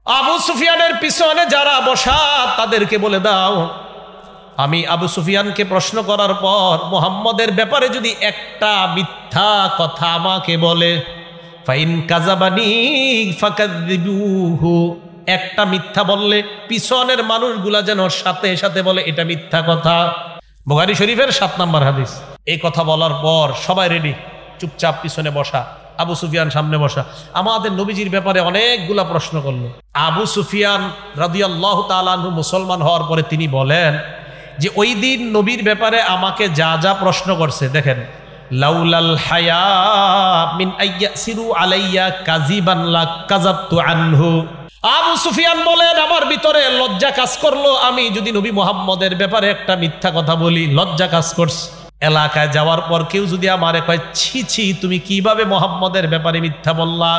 আবু সুফিয়ানের পিছনে যারা বসা তাদেরকে বলে দাও, আমি আবু সুফিয়ানকে প্রশ্ন করার পর মুহাম্মদের ব্যাপারে যদি একটা মিথ্যা কথা আমাকে বলে, ফাইন কাযাবানি ফাকাযিবুহু, একটা মিথ্যা বললে পিছনের মানুষগুলা যেন সাথে সাথে বলে এটা মিথ্যা কথা। বুখারী শরীফের 7 নম্বর হাদিস। এই কথা বলার পর সবাই রেডি, চুপচাপ পিছনে বসা, আবু সুফিয়ান সামনে বসা। আমাদের নবীজির ব্যাপারে অনেকগুলা প্রশ্ন করলো। আবু সুফিয়ান রাদিয়াল্লাহু তাআলা আনহু মুসলমান হওয়ার পরে তিনি বলেন যে ওই দিন নবীর ব্যাপারে আমাকে যা যা প্রশ্ন করছে, দেখেন, লাউলাল হায়া মিন আইয়াসিরু আলাইয়া কাযিবান লা কাযাবতু আনহু। আবু সুফিয়ান বলেন আমার ভিতরে লজ্জা কাজ করলো, আমি যদি নবী মুহাম্মদের ব্যাপারে একটা মিথ্যা কথা বলি, লজ্জা কাজ করছে। এলাকায় যাওয়ার পর কেউ যদি আমারে কয় ছি ছি তুমি কিভাবে মুহাম্মদের ব্যাপারে মিথ্যা বললা,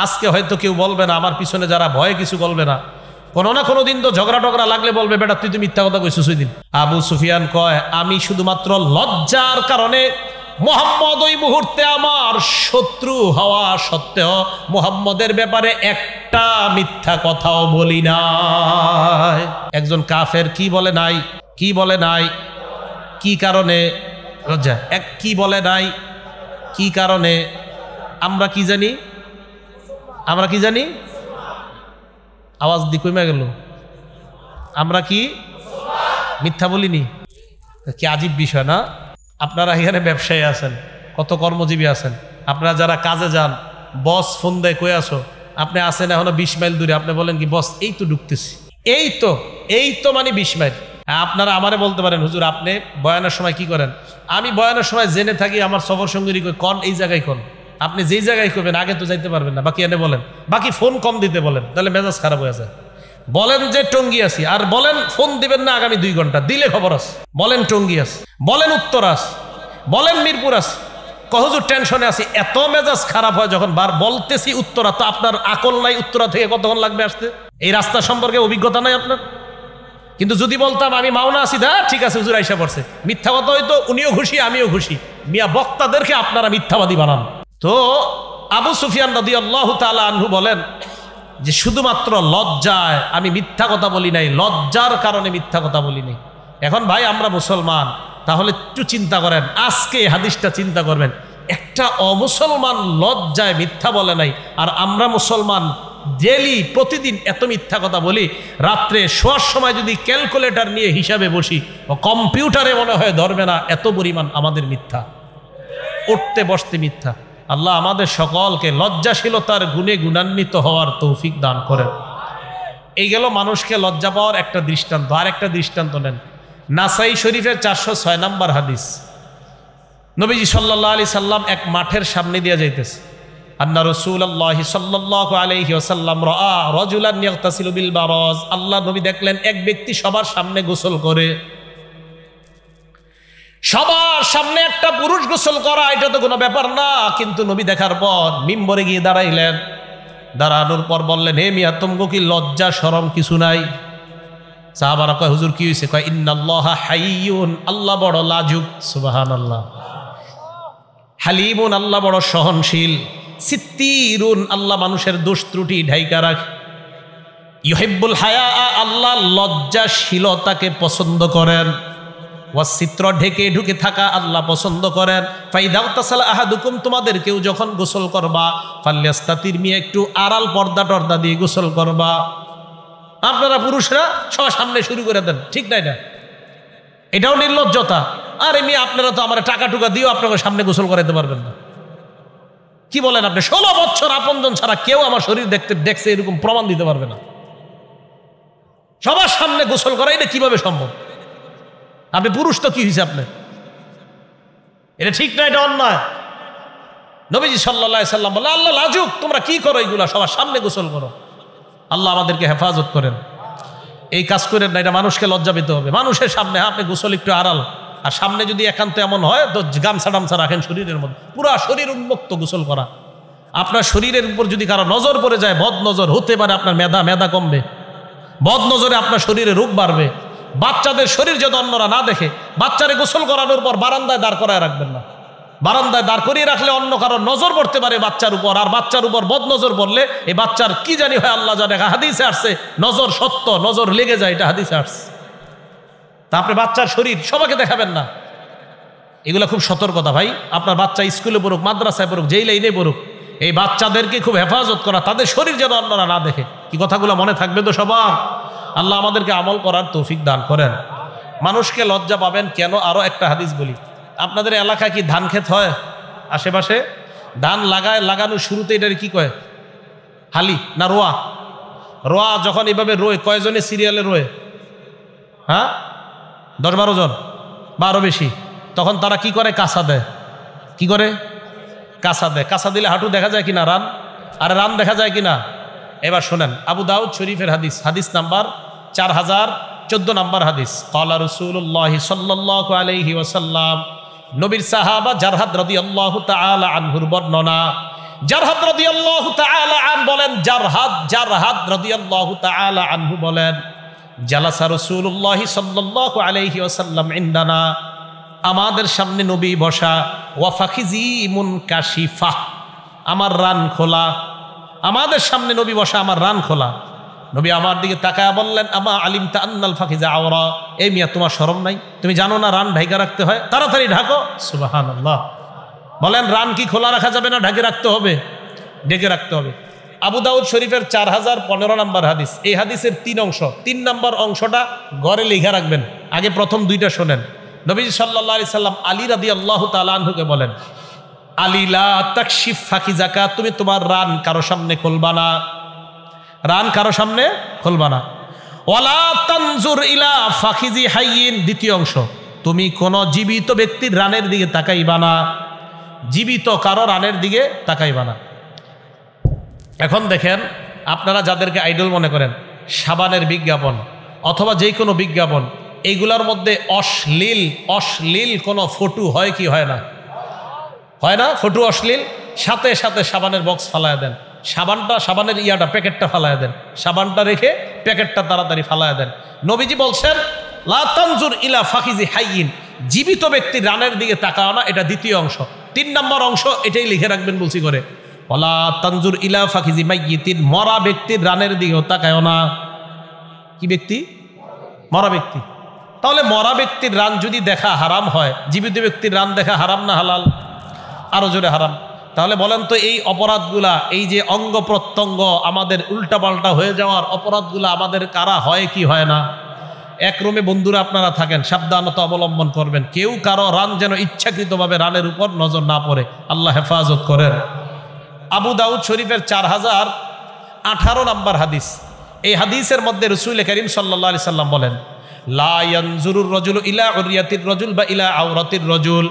আজকে হয়তো কেউ বলবে না, আমার পিছনে যারা ভয়ে কিছু বলবে না, কোনো না কোনো দিন তো ঝগড়া টগড়া লাগলে বলবে বেটা তুই তো মিথ্যা কথা কইছিস ওই দিন। আবু সুফিয়ান কয় আমি শুধুমাত্র লজ্জার কারণে মুহাম্মদ ওই মুহূর্তে আমার শত্রু হওয়া সত্ত্বেও মুহাম্মদের ব্যাপারে একটা মিথ্যা কথাও বলি নাই। একজন কাফের কি বলে নাই? কি বলে নাই? কি কারণে? লজ্জা। কি বলে নাই? কি কারণে? আমরা কি জানি? আমরা কি জানি? আওয়াজ দি কমে গেল। আমরা কি মিথ্যা বলিনি? কি আজীব বিষয় না? আপনারা এখানে ব্যবসায়ী আছেন, কত কর্মজীবী আছেন, আপনারা যারা কাজে যান, বস ফোন দেয় কই আসো, আপনি আসেন এখনো 20 মাইল দূরে, আপনি বলেন কি বস এই তো ঢুকতেছি, এই তো মানে 20 মাইল। আপনারা আমারে বলতে পারেন হুজুর আপনি বয়ানের সময় কি করেন? আমি বয়ানের সময় জেনে থাকি আমার সফর সঙ্গী কন এই জায়গায় কন, আপনি যেই জায়গায় করবেন আগে তো যাইতে পারবেন না, বাকি এনে বলেন, বাকি ফোন কম দিতে বলেন, তাহলে মেজাজ খারাপ হয়ে যায়। বলেন যে টঙ্গী আছি, আর বলেন ফোন দিবেন না আগামী 2 ঘন্টা, দিলে খবর আছে। বলেন টঙ্গী আছে, বলেন উত্তর আছে, বলেন মিরপুর আছে, হুজুর টেনশনে আছি। এত মেজাজ খারাপ হয় যখন বার বলতেছি উত্তরা, তো আপনার আকল নাই উত্তরা থেকে কতক্ষণ লাগবে আসতে? এই রাস্তা সম্পর্কে অভিজ্ঞতা নাই আপনার? কিন্তু যদি বলতাম আমি মাওনা আছি, দা ঠিক আছে হুজুর আইসা পড়ছে, মিথ্যা কথা হয়তো উনিও খুশি আমিও খুশি। মিয়া বক্তাদেরকে আপনারা মিথ্যাবাদী বানান। তো আবু সুফিয়ান রাদিয়াল্লাহু তাআলা আনহু বলেন যে শুধুমাত্র লজ্জায় আমি মিথ্যা কথা বলি নাই, লজ্জার কারণে মিথ্যা কথা বলি নাই। এখন ভাই আমরা মুসলমান, তাহলে একটু চিন্তা করেন, আজকে হাদিসটা চিন্তা করবেন, একটা অমুসলমান লজ্জায় মিথ্যা বলে নাই, আর আমরা মুসলমান ডেলি প্রতিদিন এত মিথ্যা কথা বলি। রাত্রে শোয়ার সময় যদি ক্যালকুলেটর নিয়ে হিসাবে বসি, কম্পিউটারে মনে হয় ধরবে না, এত পরিমাণ আমাদের মিথ্যা, উঠতে বসতে মিথ্যা। আল্লাহ আমাদের সকলকে লজ্জাশীলতার গুণে গুণান্বিত হওয়ার তৌফিক দান করেন। এই গেল মানুষকে লজ্জা পাওয়ার একটা দৃষ্টান্ত। আর একটা দৃষ্টান্ত নেন, নাসাই শরীফের 406 নম্বর হাদিস। নবীজি সাল্লাল্লাহু আলাইহি সাল্লাম এক মাঠের সামনে দিয়ে যাইতেছে। আন্না রাসূলুল্লাহ সাল্লাল্লাহু আলাইহি ওয়াসাল্লাম রাআ রাজুলান ইয়াগতাসিলু বিল বারাজ। আল্লাহ নবী দেখলেন এক ব্যক্তি সবার সামনে গোসল করে। সবার সামনে একটা পুরুষ গোসল করা এটা তো কোনো ব্যাপার না, কিন্তু নবী দেখার পর মিম্বরে গিয়ে দাঁড়াইলেন। দাঁড়ানোর পর বললেন, হে মিয়া তোমগো কি লজ্জা শরম কিছু নাই? সাহাবারা কয় হুজুর কি হয়েছে? কয় ইন্নাল্লাহা হাইয়ুন, আল্লাহ বড় লাজুক, সুবহানাল্লাহ। হালিমুন, আল্লাহ বড় সহনশীল। সিত্তিরুন, আল্লাহ মানুষের দোষ ত্রুটি ঢাইকা রাখে। ইউহিব্বুল হায়া, আল্লাহ লজ্জাশীলতাকে পছন্দ করেন। ওয়াসিত্র, ঢেকে ঢুকে থাকা আল্লাহ পছন্দ করেন। ফাইদাও তাসালা আহাদুকুম, তোমাদের কেউ যখন গোসল করবা, ফাল্যাস্তাতির, মিয়া একটু আড়াল পর্দা টর্দা দিয়ে গোসল করবা। আপনারা পুরুষরা সবার সামনে শুরু করে দেন, ঠিক নাই না? এটাও নির্লজ্জতা। আরে মিয়া আপনারা তো আমার টাকা টুকা দিও আপনাকে সামনে গোসল করাইতে পারবেন না। কি বলেন আপনি? 16 বছর আপনজন ছাড়া কেউ আমার শরীর দেখছে এরকম প্রমাণ দিতে পারবে না। সবার সামনে গোসল করা এটা কিভাবে সম্ভব? আপনি পুরুষ তো কি হয়েছে আপনার? এটা ঠিক না, এটা অন্যায়। নবীজি সাল্লাল্লাহু আলাইহি সাল্লাম বলে আল্লাহ লাজুক, তোমরা কি করো এগুলা? সবার সামনে গোসল করো। আল্লাহ আমাদেরকে হেফাজত করেন, এই কাজ করেন না, এটা মানুষকে লজ্জা পেতে হবে। মানুষের সামনে আপনি গোসল একটু আড়াল, আর সামনে যদি একান্ত এমন হয় তো গামছা টামছা রাখেন শরীরের মধ্যে, পুরা শরীর উন্মুক্ত গোসল করা। আপনার শরীরের উপর যদি কারো নজর পড়ে যায়, বদ নজর হতে পারে, আপনার মেধা কমবে, বদ নজরে আপনার শরীরে রোগ বাড়বে। বাচ্চাদের শরীর যদি অন্যরা না দেখে, বাচ্চারে গোসল করানোর পর বারান্দায় দাঁড় করায় রাখবেন না, বারান্দায় দাঁড় করিয়ে রাখলে অন্য কারো নজর পড়তে পারে বাচ্চার উপর, আর বাচ্চার উপর বদ নজর পড়লে এই বাচ্চার কি জানি হয় আল্লাহ জানে। হাদিসে আসছে নজর সত্য, নজর লেগে যায়, এটা হাদিসে আসছে। তা আপনি বাচ্চার শরীর সবাইকে দেখাবেন না, এগুলো খুব সতর্কতা ভাই। আপনার বাচ্চা স্কুলে পড়ুক, মাদ্রাসায় পড়ুক, যেই লাইনে পড়ুক, এই বাচ্চাদেরকে খুব হেফাজত করা, তাদের শরীর যেন অন্যরা না দেখে। কি কথাগুলো মনে থাকবে তো সবার? আল্লাহ আমাদেরকে আমল করার তৌফিক দান করেন। মানুষকে লজ্জা পাবেন কেন? আরো একটা হাদিস বলি। আপনাদের এলাকায় কি ধান ক্ষেত হয়? আশেপাশে ধান লাগানোর শুরুতে এটার কি কয়? হালি না রোয়া? রোয়া যখন এভাবে রোয়, কয়জনে সিরিয়ালে রোয়? হ্যাঁ, 10-12 জন বা আরো বেশি। তখন তারা কি করে? কাঁচা দেয়। কি করে? কাঁচা দেয়। কাঁচা দিলে হাঁটু দেখা যায় কিনা? রান। আরে রান দেখা যায় কিনা? এবার শোনেন, আবু দাউদ শরীফের হাদিস, হাদিস নাম্বার 4014 নাম্বার হাদিস। ক্বালা রাসূলুল্লাহ সাল্লাল্লাহু আলাইহি ওয়াসাল্লাম, নবীর সাহাবা জারহাদ রাদিয়াল্লাহু তাআলা আনহুর বর্ণনা। জারহাদ রাদিয়াল্লাহু তাআলা আন বলেন, জারহাদ রাদিয়াল্লাহু তাআলা আনহু বলেন, জালাসা রাসূলুল্লাহ সাল্লাল্লাহু আলাইহি ওয়াসাল্লাম ইনদানা, আমাদের সামনে নবী বসা, ওয়া ফাখিজি মুনকাশিফা, আমার রান খোলা। আমাদের সামনে নবী বসা, আমার রান খোলা। নবী আমার দিকে তাকায়া বললেন, আমা আলিমতা আন্নাল ফাখিজা আওরা, এই মিয়া তোমার শরম নাই? তুমি জানো না রান ঢাকা রাখতে হয়? তাড়াতাড়ি ঢাকো। সুবহানাল্লাহ। বলেন রান কি খোলা রাখা যাবে না? ঢেকে রাখতে হবে, ঢেকে রাখতে হবে। আবু দাউদ শরীফের 4015 নাম্বার হাদিস। এই হাদিসের 3 অংশ। 3 নাম্বার অংশটা ঘরে লিখে রাখবেন, আগে প্রথম 2টা শোনেন। নবী সাল্লাল্লাহু আলাইহি সাল্লাম আলী রাদিয়াল্লাহু তাআলা আনহুকে বলেন, আলী লা তাকশিফ ফাকিজাকা, তুমি তোমার রান কারো সামনে খুলবা না, রান কারো সামনে খুলবা না। ওয়ালা তানজুর ইলা ফাখিজি হাইয়িন, দ্বিতীয় অংশ, তুমি কোন জীবিত ব্যক্তির রানের দিকে তাকাইবা না, জীবিত কারো রানের দিকে তাকাইবা না। এখন দেখেন, আপনারা যাদেরকে আইডল মনে করেন, সাবানের বিজ্ঞাপন অথবা যে কোনো বিজ্ঞাপন, এইগুলোর মধ্যে অশ্লীল কোনো ফটো হয় কি হয় না? হয় না? ফটো অশ্লীল, সাথে সাথে সাবানের বক্স ফালায় দেন, সাবানের প্যাকেটটা ফালায় দেন, সাবানটা রেখে প্যাকেটটা তাড়াতাড়ি ফালায় দেন। নবীজি বলছেন, লা তানজুর ইলা ফাখিজি হাইয়িন, জীবিত ব্যক্তির রানের দিকে তাকাও না, এটা দ্বিতীয় অংশ। 3 নম্বর অংশ এটাই লিখে রাখবেন বলছি করে, ওয়ালা তানজুর ইলা ফাখিজি মাইয়িতিন, মরা ব্যক্তির রানের দিকেও তাকাও না। কি ব্যক্তি? মরা ব্যক্তি। তাহলে মরা ব্যক্তির রান যদি দেখা হারাম হয়, জীবিত ব্যক্তির রান দেখা হারাম না হালাল? আরো জোরে হারাম। তাহলে বলেন তো, এই অপরাধগুলা, এই যে অঙ্গ প্রত্যঙ্গ আমাদের উল্টাপাল্টা হয়ে যাওয়ার অপরাধগুলা আমাদের কারা হয় কি হয় না? এক রুমে বন্ধুরা আপনারা থাকেন, সাবধানতা অবলম্বন করবেন, কেউ কারো রান যেন ইচ্ছাকৃতভাবে রানের উপর নজর না পড়ে। আল্লাহ হেফাজত করেন। আবু দাউদ শরীফের 4018 নাম্বার হাদিস। এই হাদিসের মধ্যে রাসূল করিম সাল্লাল্লাহু আলাইহি সাল্লাম বলেন, লা ইয়ানজুরুর রাজুলু ইলা উরিয়াতির রাজুল বা ইলা আওরাতির রাজুল,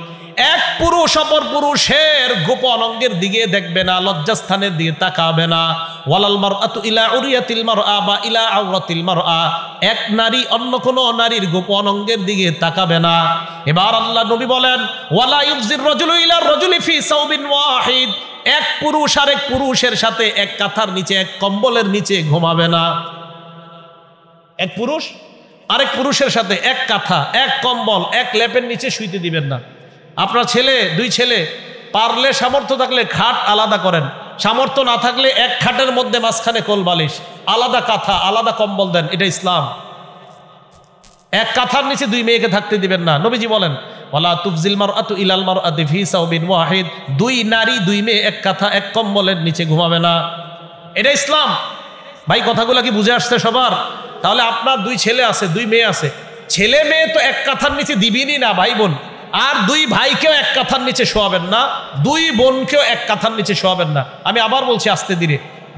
এক পুরুষ অপর পুরুষের গোপন অঙ্গের দিকে দেখবে না, লজ্জাস্থানের দিকে তাকাবে না। ওয়ালাল মারআতু ইলা উরিয়াতিল মারআ বা ইলা আওরাতিল মারআ, এক নারী অন্য কোন নারীর গোপন অঙ্গের দিকে তাকাবে না। এবার আল্লাহ নবী বলেন, ওয়ালা ইউজির রাজুলু ইলা রাজুলি ফি সাওবিন ওয়াহিদ, এক পুরুষ আরেক পুরুষের সাথে এক কাঁথার নিচে, এক কম্বলের নিচে ঘুমাবে না। এক পুরুষ আরেক পুরুষের সাথে এক কাঁথা, এক কম্বল, এক লেপের নিচে শুইতে দিবেন না। আপনার ছেলে, 2 ছেলে, পারলে সামর্থ্য থাকলে খাট আলাদা করেন, সামর্থ্য না থাকলে এক খাটের মধ্যে মাঝখানে কোল বালিশ, আলাদা কাঁথা, আলাদা কম্বল দেন, এটা ইসলাম। এক কাঁথার নিচে 2 মেয়েকে থাকতে দিবেন না। নবীজি বলেন, ওয়ালা তুফজিল মারআতু ইলাল মারআতি ফি সাওবিন ওয়াহিদ, 2 নারী 2 মেয়ে এক কাঁথা এক কম্বলের নিচে ঘুমাবে না। এটা ইসলাম। ভাই কথাগুলো কি বুঝে আসছে সবার? তাহলে আপনার 2 ছেলে আছে, 2 মেয়ে আছে, ছেলে মেয়ে তো এক কাঁথার নিচে দিবেনই না ভাই বোন, আর 2 ভাইকেও এক কাঁথার নিচে শোয়াবেন না, 2 বোনকেও এক কাঁথার নিচে শোয়াবেন না। আমি আবার বলছি আস্তে ধীরে,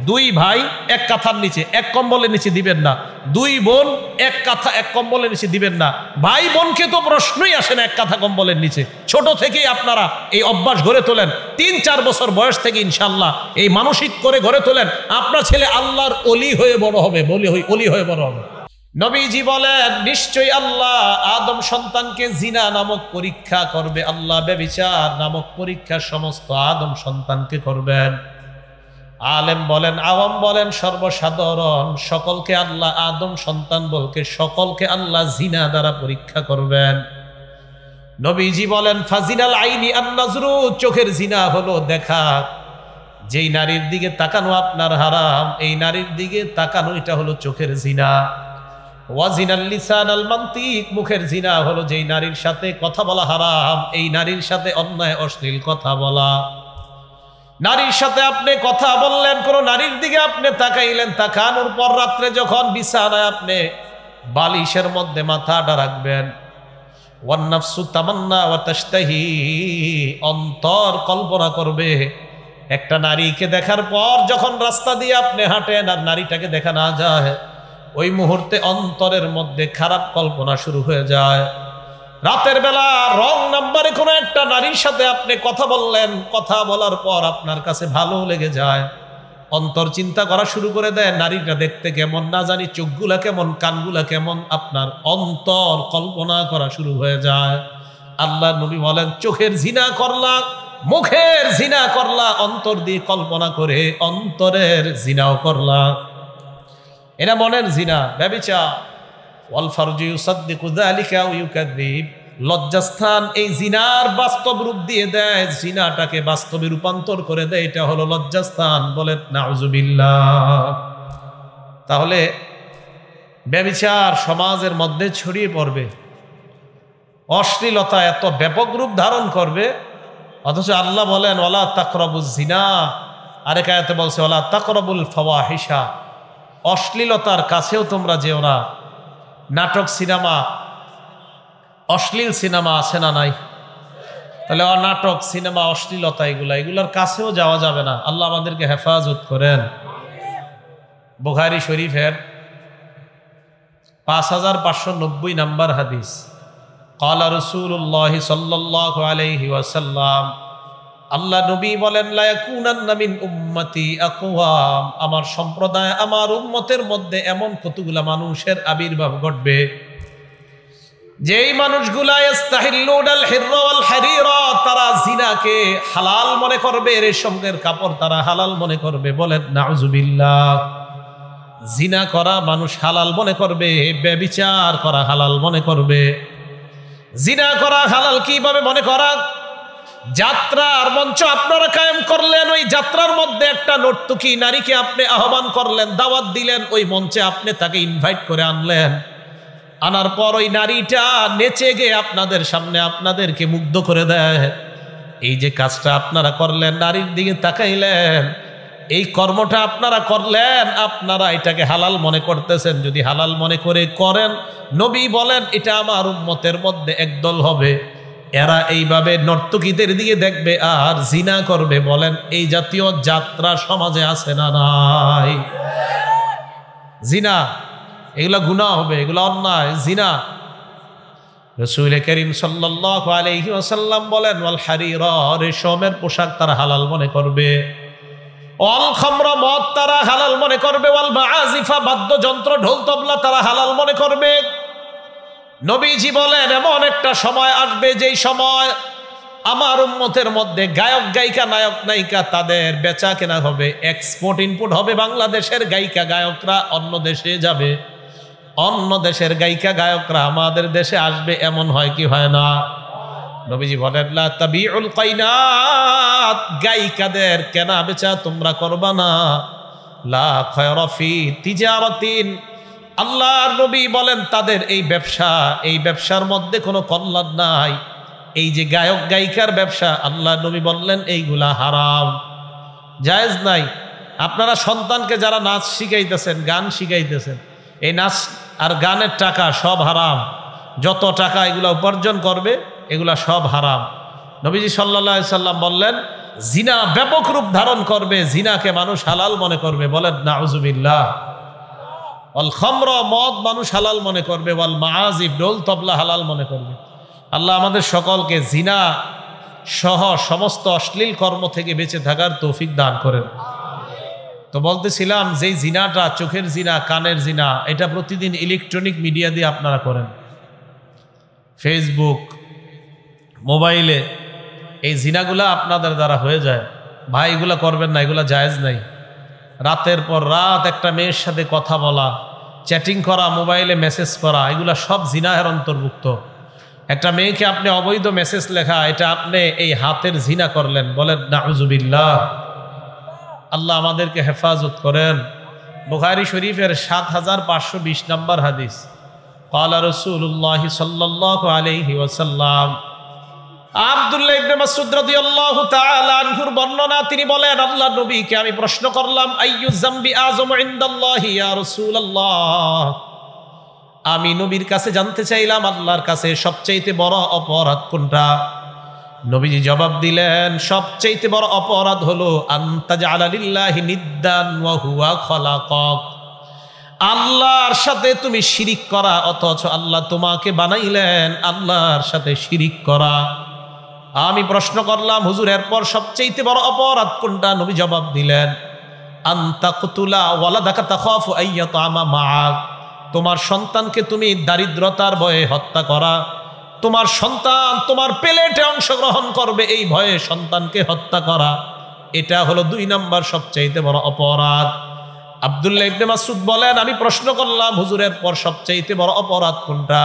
2 ভাই এক কাঁথার নিচে এক কম্বলের নিচে দিবেন না, 2 বোন এক কাঁথা এক কম্বলের নিচে দিবেন না। ভাই বোনকে তো প্রশ্নই আসে না এক কাঁথা কম্বলের নিচে। ছোট থেকেই আপনারা এই অভ্যাস গড়ে তোলেন, 3-4 বছর বয়স থেকে ইনশাল্লাহ এই মানসিক করে গড়ে তোলেন, আপনার ছেলে আল্লাহর অলি হয়ে বড় হবে, অলি হয়ে বড় হবে। নবীজি বলেন, নিশ্চয়ই আল্লাহ আদম সন্তানকে জিনা নামক পরীক্ষা করবে, আল্লাহ ব্যভিচার নামক পরীক্ষা সমস্ত আদম সন্তানকে করবেন। আলেম বলেন, আওয়াম বলেন, সর্বসাধারণ সকলকে আল্লাহ, আদম সন্তান বলকে সকলকে আল্লাহ জিনা দ্বারা পরীক্ষা করবেন। নবীজি বলেন ফাজিনাল আইনি আন-নাজরু, চোখের জিনা হলো দেখা। যেই নারীর দিকে তাকানো আপনার হারাম, এই নারীর দিকে তাকানো এটা হলো চোখের জিনা। ওয়াজিনাল লিসান আল মান্তিক, মুখের জিনা হলো যেই নারীর সাথে কথা বলা হারাম, এই নারীর সাথে অন্যায় অশ্লীল কথা বলা। নারীর সাথে আপনি কথা বললেন, কোন নারীর দিকে আপনি তাকাইলেন, তাকানোর পর রাত্রে যখন বিছানায় আপনি বালিশের মধ্যে মাথাটা রাখবেন, ওয়ান নাফসু তামান্না ওয়া তাশতাহি, অন্তর কল্পনা করবে একটা নারীকে দেখার পর যখন রাস্তা দিয়ে আপনি হাঁটেন আর নারীটাকে দেখা না যায়, ওই মুহূর্তে অন্তরের মধ্যে খারাপ কল্পনা শুরু হয়ে যায়। রাতের বেলা রং নাম্বারে কোনো একটা নারীর সাথে আপনি কথা বললেন, কথা বলার পর আপনার কাছে ভালো লেগে যায়, অন্তর চিন্তা করা শুরু করে দেয় নারীটা দেখতে কেমন, না জানি চোখগুলা কেমন, কানগুলা কেমন, আপনার অন্তর কল্পনা করা শুরু হয়ে যায়। আল্লাহ নবী বলেন চোখের জিনা করলা, মুখের জিনা করলা, অন্তর দিয়ে কল্পনা করে অন্তরের জিনাও করলা, এরা মনের জিনা, ব্যভিচার। ওয়াল ফারজু ইউসাদ্দিকু যালিকা ওয়া ইউকাযযিব, লজ্জাস্থান এই জিনার বাস্তব রূপ দিয়ে দেয়, জিনাটাকে বাস্তবে রূপান্তর করে দেয়, এটা হলো লজ্জাস্থান। বলেন নাউযুবিল্লাহ। তাহলে ব্যভিচার সমাজের মধ্যে ছড়িয়ে পড়বে, অশ্লীলতা এত ব্যাপক রূপ ধারণ করবে, অথচ আল্লাহ বলেন ওয়ালা তাকরাবুজ জিনা, আরেক আয়াতে বলছে ওয়ালা তাকরাবুল ফাওয়াহিশা, অশ্লীলতার কাছেও তোমরা যেও না। নাটক, সিনেমা, অশ্লীল সিনেমা আছে না নাই? তাহলে নাটক, সিনেমা, অশ্লীলতা এগুলার কাছেও যাওয়া যাবে না। আল্লাহ আমাদেরকে হেফাজত করেন। বুখারী শরীফের 5590 নম্বর হাদিস, ক্বালা রাসূলুল্লাহ সাল্লাল্লাহু আলাইহি ওয়াসাল্লাম, আল্লাহ নবী বলেন লা ইয়াকুনান্না মিন উম্মতি আকওয়াম, আমার সম্প্রদায়, আমার উম্মতের মধ্যে এমন কতগুলা মানুষের আবির্ভাব ঘটবে, যেই মানুষগুলা ইস্তাহিল্লুনাল হিররা ওয়াল হারিরা, তারা জিনাকে হালাল মনে করবে, রেশমের কাপড় তারা হালাল মনে করবে। বলেন নাউযুবিল্লাহ। জিনা করা মানুষ হালাল মনে করবে, ব্যভিচার করা হালাল মনে করবে। জিনা করা হালাল কিভাবে মনে করা? যাত্রার মঞ্চ আপনারা কায়েম করলেন, ওই যাত্রার মধ্যে একটা নর্তকী নারীকে আপনি আহ্বান করলেন, দাওয়াত দিলেন, ওই মঞ্চে আপনি তাকে ইনভাইট করে আনলেন, আনার পর ওই নারীটা নেচে গিয়ে আপনাদের সামনে আপনাদেরকে মুগ্ধ করে দেয়। এই যে কাজটা আপনারা করলেন, নারীর দিকে তাকাইলেন, এই কর্মটা আপনারা করলেন, আপনারা এটাকে হালাল মনে করতেছেন। যদি হালাল মনে করে করেন, নবী বলেন এটা আমার উম্মতের মধ্যে একদল হবে, এরা এইভাবে নর্তকীদের দিকে দেখবে আর জিনা করবে। বলেন এই জাতীয় যাত্রা সমাজে আছে না নাই? জিনা এগুলা গুনাহ হবে, এগুলা অন্যায়, জিনা। রাসূল করিম সাল্লাল্লাহু আলাইহি ওয়াসাল্লাম বলেন ওয়াল হারিরা, রেশমের পোশাক তারা হালাল মনে করবে, ওয়াল খামরা, মদ তারা হালাল মনে করবে, ওয়াল মাআজিফা, বাদ্যযন্ত্র, ঢোল তবলা তারা হালাল মনে করবে। নবীজি বলেন এমন একটা সময় আসবে যেই সময় আমার উম্মতের মধ্যে গায়ক গায়িকা, নায়ক নায়িকা, তাদের বেচা কেনা হবে, এক্সপোর্ট ইনপুট হবে। বাংলাদেশের গায়িকা গায়করা অন্য দেশে যাবে, অন্য দেশের গায়িকা গায়করা আমাদের দেশে আসবে, এমন হয় কি হয় না? নবীজি বলেন লা তাবিউল কাইনাত, গায়িকাদের কেনা বেচা তোমরা করবা না। লা খায়রা ফি তিজারাতিন, আল্লাহর নবী বলেন তাদের এই ব্যবসার মধ্যে কোনো কল্যাণ নাই। এই যে গায়ক গায়িকার ব্যবসা, আল্লাহ নবী বললেন এইগুলা হারাম, জায়েজ নাই। আপনারা সন্তানকে যারা নাচ শিখাইতেছেন, গান শিখাইতেছেন, এই নাচ আর গানের টাকা সব হারাম। যত টাকা এগুলা উপার্জন করবে এগুলা সব হারাম। নবীজি সাল্লাল্লাহু আলাইহি সাল্লাম বললেন জিনা ব্যাপক রূপ ধারণ করবে, জিনাকে মানুষ হালাল মনে করবে। বলেন নাউযুবিল্লাহ। ওয়াল খামর, মদ মানুষ হালাল মনে করবে, ওয়াল মাআজিব, ঢোল তবলা হালাল মনে করবে। আল্লাহ আমাদের সকলকে জিনা সহ সমস্ত অশ্লীল কর্ম থেকে বেঁচে থাকার তৌফিক দান করেন। তো বলতেছিলাম যেই জিনাটা, চোখের জিনা, কানের জিনা, এটা প্রতিদিন ইলেকট্রনিক মিডিয়া দিয়ে আপনারা করেন, ফেসবুক, মোবাইলে, এই জিনাগুলা আপনাদের দ্বারা হয়ে যায়। ভাই এগুলা করবেন না, এগুলা জায়েজ নাই। রাতের পর রাত একটা মেয়ের সাথে কথা বলা, চ্যাটিং করা, মোবাইলে মেসেজ করা, এগুলা সব জিনাহের অন্তর্ভুক্ত। একটা মেয়েকে আপনি অবৈধ মেসেজ লেখা, এটা আপনি এই হাতের জিনা করলেন, বলেন নাউজুবিল্লাহ। আল্লাহ আমাদেরকে হেফাজত করেন। বুখারী শরীফের ৭৫২০ নম্বর হাদিস, ক্বালা রাসূলুল্লাহ সাল্লাল্লাহু আলাইহি ওয়াসাল্লাম, আব্দুল্লাহ ইবনে মাসউদ রাদিয়াল্লাহু তাআলা আনহুর বর্ণনা, তিনি বলেন, আল্লাহ নবীকে আমি প্রশ্ন করলাম, আইয়ু যামবি আযমু ইনদাল্লাহি ইয়া রাসূলুল্লাহ, আমি নবীর কাছে জানতে চাইলাম আল্লাহর কাছে সবচেয়ে বড় অপরাধ কোনটা? নবীজি জবাব দিলেন, সবচেয়ে বড় অপরাধ হলো আনতাজআলা লিল্লাহি নিদ্দান ওয়া হুয়া খালাকাক, আল্লাহর সাথে তুমি শিরিক করা, অথচ আল্লাহ তোমাকে বানাইলেন, আল্লাহর সাথে শিরিক করা। আমি প্রশ্ন করলাম, হুজুর এরপর সবচেয়ে বড় অপরাধ কোনটা? নবী জবাব দিলেন, আনতাকতুলা ওয়ালাদাকা তাখাফু আইয়াতামা মাআক, তোমার সন্তানকে তুমি দারিদ্রতার ভয়ে হত্যা করা, তোমার সন্তান তোমার প্লেটে অংশগ্রহণ করবে এই ভয়ে সন্তানকে হত্যা করা, এটা হলো ২ নম্বর সবচেয়ে বড় অপরাধ। আব্দুল্লাহ ইবনে মাসউদ বলেন, আমি প্রশ্ন করলাম, হুজুরের পর সবচেয়ে বড় অপরাধ কোনটা?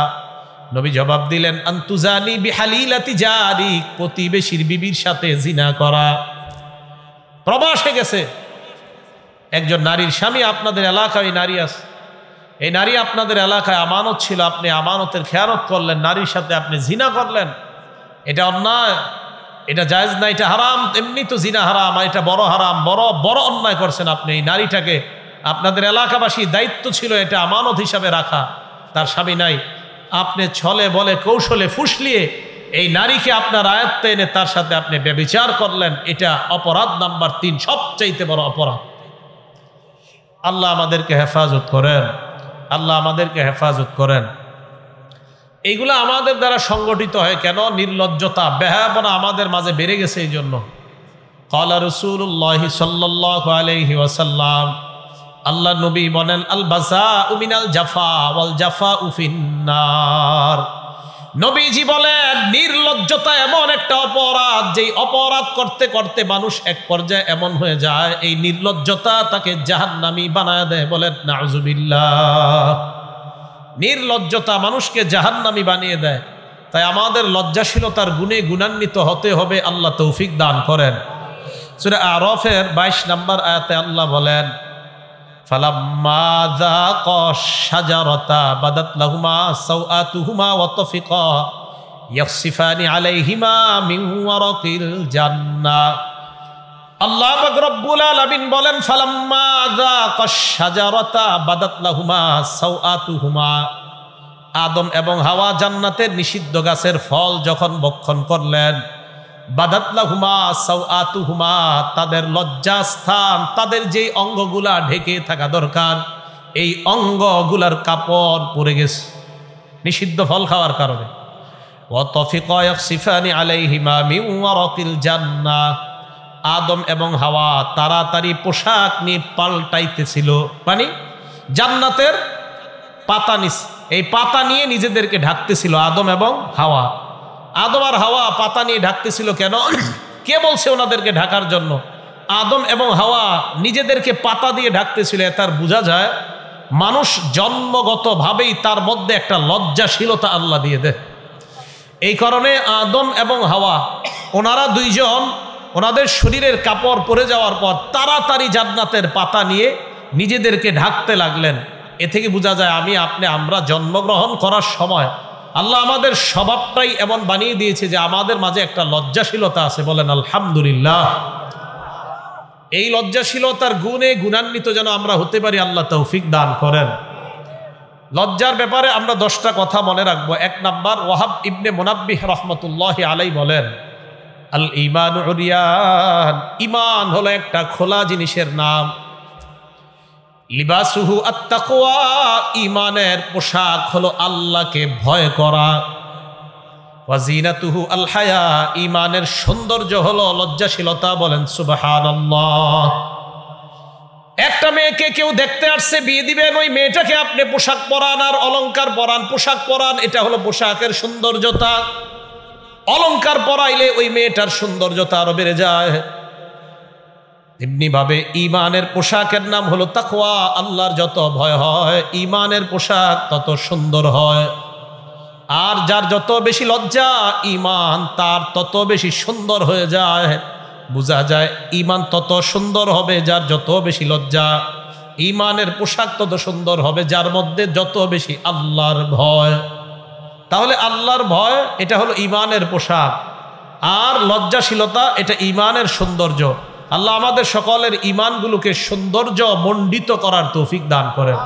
নবী জবাব দিলেন, আনতুজানি বিহালিলাতি জারিক, প্রতিবেশীর বিবির সাথে জিনা করা। প্রবাসে গেছে একজন নারীর স্বামী, আপনাদের এলাকায় নারী আছে, এই নারী আপনাদের এলাকায় আমানত ছিল, আপনি আমানতের খেয়ানত করলেন, নারীর সাথে আপনি জিনা করলেন, এটা অন্যায়, এটা জায়েজ না, এটা হারাম। এমনি তো জিনা হারাম, এটা বড় হারাম, বড় বড় অন্যায় করছেন আপনি। এই নারীটাকে আপনাদের এলাকাবাসী দায়িত্ব ছিল এটা আমানত হিসাবে রাখা, তার স্বামী নাই, আপনি ছলে বলে কৌশলে ফুসলিয়ে এই নারীকে আপনার আয়ত্তে এনে তার সাথে আপনি ব্যভিচার করলেন, এটা অপরাধ নাম্বার ৩, সবচাইতে বড় অপরাধ। আল্লাহ আমাদেরকে হেফাজত করেন, আল্লাহ আমাদেরকে হেফাজত করেন। এইগুলো আমাদের দ্বারা সংগঠিত হয় কেন? নির্লজ্জতা, বেহায়াপনা আমাদের মাঝে বেড়ে গেছে এই জন্য। ক্বালা রাসূলুল্লাহ সাল্লাল্লাহু আলাইহি ওয়াসাল্লাম, আল্লাহ নবী বলেন, আল বাযাউ মিনাল জাফা ওয়াল জাফাউ ফিন্নার। নবীজি বলেন, নির্লজ্জতা এমন একটা অপরাধ, যেই অপরাধ করতে করতে মানুষ এক পর্যায়ে এমন হয়ে যায়, এই নির্লজ্জতা তাকে জাহান্নামী বানায় দেয়, বলেন নাউজুবিল্লাহ। নির্লজ্জতা মানুষকে জাহান্নামী বানিয়ে দেয়। তাই আমাদের লজ্জাশীলতার গুণে গুণান্বিত হতে হবে। আল্লাহ তৌফিক দান করেন। সূরা আরাফের ২২ নম্বর আয়াতে আল্লাহ বলেন, ফালাম্মা যাকা শাজারাতা বাদাত লাহুমা সাওআতুহুমা ওয়া তাফিকা ইয়াখসিফানি আলাইহিমা মিন ওয়ারাকিল জান্নাহ। আল্লাহ পাক রব্বুল আলামিন বলেন, ফালাম্মা যাকা শাজারাতা বাদাত লাহুমা সাওআতুহুমা, আদম এবং হাওয়া জান্নাতের নিষিদ্ধ গাছের ফল যখন ভক্ষণ করলেন, বাদাত লাহুমা সাওআতুহুমা, তাদের লজ্জাস্থান, তাদের যেই অঙ্গগুলা ঢেকে থাকা দরকার, এই অঙ্গগুলার কাপড় পরে গেছে নিষিদ্ধ ফল খাওয়ার কারণে। ওয়া তাফিকা ইয়াখসিফানি আলাইহিমা মিন ওয়ারাকিল জান্নাহ, আদম এবং হাওয়া তাড়াতাড়ি পোশাক নিয়ে পাল্টাইতেছিল, মানে জান্নাতের পাতা নিস, এই পাতা নিয়ে নিজেদেরকে ঢাকতেছিল আদম এবং হাওয়া। আদম আর হাওয়া পাতা নিয়ে ঢাকতেছিল কেন? কে বলছে ওনাদেরকে ঢাকার জন্য? আদম এবং হাওয়া নিজেদেরকে পাতা দিয়ে ঢাকতেছিল। তার বোঝা যায় মানুষ জন্মগতভাবেই তার মধ্যে একটা লজ্জাশীলতা আল্লাহ দিয়ে দেয়। এই কারণে আদম এবং হাওয়া ওনারা দুইজন ওনাদের শরীরের কাপড় পরে যাওয়ার পর তাড়াতাড়ি জান্নাতের পাতা নিয়ে নিজেদেরকে ঢাকতে লাগলেন। এ থেকে বোঝা যায় আমরা জন্মগ্রহণ করার সময় আল্লাহ আমাদের স্বভাবটাই এমন বানিয়ে দিয়েছে যে আমাদের মাঝে একটা লজ্জাশীলতা আছে, বলেন আলহামদুলিল্লাহ। এই লজ্জাশীলতার গুণে গুণান্বিত যেন আমরা হতে পারি, আল্লাহ তৌফিক দান করেন। লজ্জার ব্যাপারে আমরা 10টা কথা মনে রাখবো। 1 নাম্বার, ওয়াহাব ইবনে মুনাব্বিহ রাহমাতুল্লাহি আলাইহি বলেন, আল ঈমান উরিয়ান, ঈমান হলো একটা খোলা জিনিসের নাম। লিবাসুহু আত-তাকওয়া, ঈমানের পোশাক হলো আল্লাহকে ভয় করা। ওয়া জিনাতুহু আল হায়া, ঈমানের সৌন্দর্য হলো লজ্জাশীলতা, বলেন সুবহানাল্লাহ। একটা মেয়েকে কেউ দেখতে আসছে, বিয়ে দিবেন, ওই মেয়েটাকে আপনি পোশাক পরান আর অলংকার পরান, পোশাক পরান, এটা হলো পোশাকের সৌন্দর্যতা। অলংকার পরাইলে ওই মেয়েটার সৌন্দর্যতা আরো বেড়ে যায়। এমনি ভাবে ঈমানের পোশাকের নাম হলো তাকওয়া। আল্লাহর যত ভয় হয় ঈমানের পোশাক তত সুন্দর হয়। আর যার যত বেশি লজ্জা ঈমান তার তত বেশি সুন্দর হয়ে যায়। বোঝা যায় ঈমান তত সুন্দর হবে যার যত বেশি লজ্জা, ঈমানের পোশাক তত সুন্দর হবে যার মধ্যে যত বেশি আল্লাহর ভয়। তাহলে আল্লাহর ভয় এটা হলো ঈমানের পোশাক, আর লজ্জাশীলতা এটা ঈমানের সৌন্দর্য। আল্লাহ আমাদের সকলের ঈমানগুলোকে সৌন্দর্য মণ্ডিত করার তৌফিক দান করেন।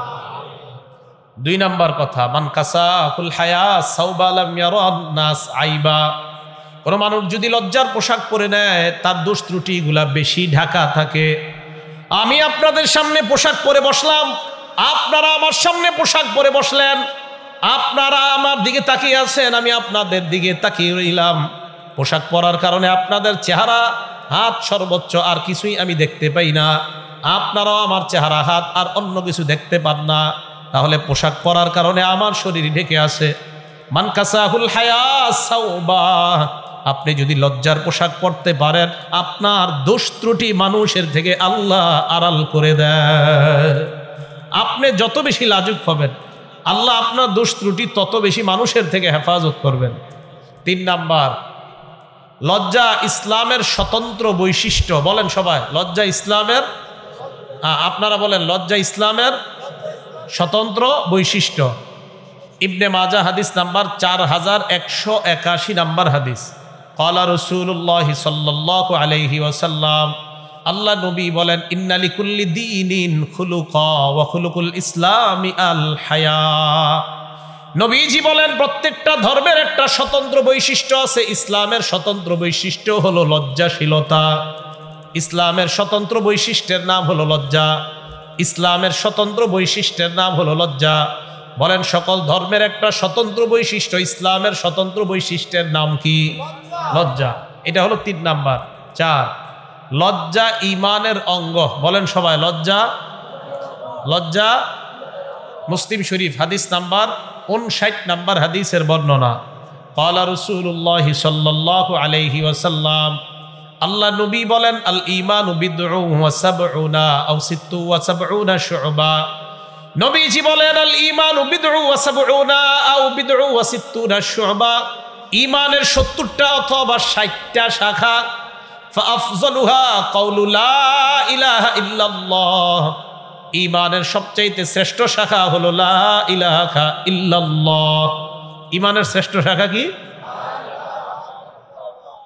2 নাম্বার কথা, মান কাসাহুল হায়া সাওবা লাম ইয়ারান নাস আইবা। কোন মানুষ যদি লজ্জার পোশাক পরে নেয় তার দোষ ত্রুটিগুলা বেশি ঢাকা থাকে। আমি আপনাদের সামনে পোশাক পরে বসলাম, আপনারা আমার সামনে পোশাক পরে বসলেন, আপনারা আমার দিকে তাকিয়ে আছেন, আমি আপনাদের দিকে তাকিয়ে রইলাম। পোশাক পরার কারণে আপনাদের চেহারা হাত সর্বোচ্চ আর কিছুই আমি দেখতে পাই না, আপনারাও আমার চেহারা হাত আর অন্য কিছু দেখতে পান না। তাহলে পোশাক পরার কারণে আমার শরীর ঢেকে আছে। মান কাসাহুল হায়া সাওবা, আপনি যদি লজ্জার পোশাক পরতে পারেন আপনার দোষ ত্রুটি মানুষের থেকে আল্লাহ আড়াল করে দেয়। আপনি যত বেশি লাজুক হবেন আল্লাহ আপনার দোষ ত্রুটি তত বেশি মানুষের থেকে হেফাজত করবেন। 3 নাম্বার, লজ্জা ইসলামের স্বতন্ত্র বৈশিষ্ট্য। বলেন সবাই, লজ্জা ইসলামের, আপনারা বলেন লজ্জা ইসলামের স্বতন্ত্র বৈশিষ্ট্য। ইবনে মাজাহ হাদিস নাম্বার 4181 নাম্বার হাদিস। ক্বালা রাসূলুল্লাহ সাল্লাল্লাহু আলাইহি ওয়াসাল্লাম, আল্লাহ নবী বলেন, ইন্না লিকুল্লি দীনিন খুলুকা ওয়া খুলুকুল ইসলামি আল হায়া। নবীজি বলেন প্রত্যেকটা ধর্মের একটা স্বতন্ত্র বৈশিষ্ট্য আছে। ইসলামের স্বতন্ত্র বৈশিষ্ট্য হলো লজ্জাশীলতা। ইসলামের স্বতন্ত্র বৈশিষ্ট্যের নাম হলো লজ্জা। ইসলামের স্বতন্ত্র বৈশিষ্ট্যের নাম হলো লজ্জা। বলেন সকল ধর্মের একটা স্বতন্ত্র বৈশিষ্ট্য, ইসলামের স্বতন্ত্র বৈশিষ্ট্যের নাম কি? লজ্জা। এটা হলো 3 নাম্বার। 4, লজ্জা ঈমানের অঙ্গ। বলেন সবাই, লজ্জা, লজ্জা। মুসলিম শরীফ হাদিস নাম্বার 59 নাম্বার হাদিসের বর্ণনা। ক্বালা রাসূলুল্লাহ সাল্লাল্লাহু আলাইহি ওয়াসাল্লাম, আল্লাহ নবী বলেন, আল ঈমানু বিদউন ওয়া সাবউনা আও সিত্তু ওয়া সাবউনা শু'বা। নবীজি বলেন, আল ঈমানু বিদউন ওয়া সাবউনা আও বিদউন ওয়া সিত্তুনা শু'বা। ঈমানের 70টা অথবা 60টা শাখা। ফাআফযালুহা কাউলু লা ইলাহা ইল্লাল্লাহ। ঈমানের সবচাইতে শ্রেষ্ঠ শাখা হলো লা ইলাহা ইল্লাল্লাহ। ঈমানের শ্রেষ্ঠ শাখা কি?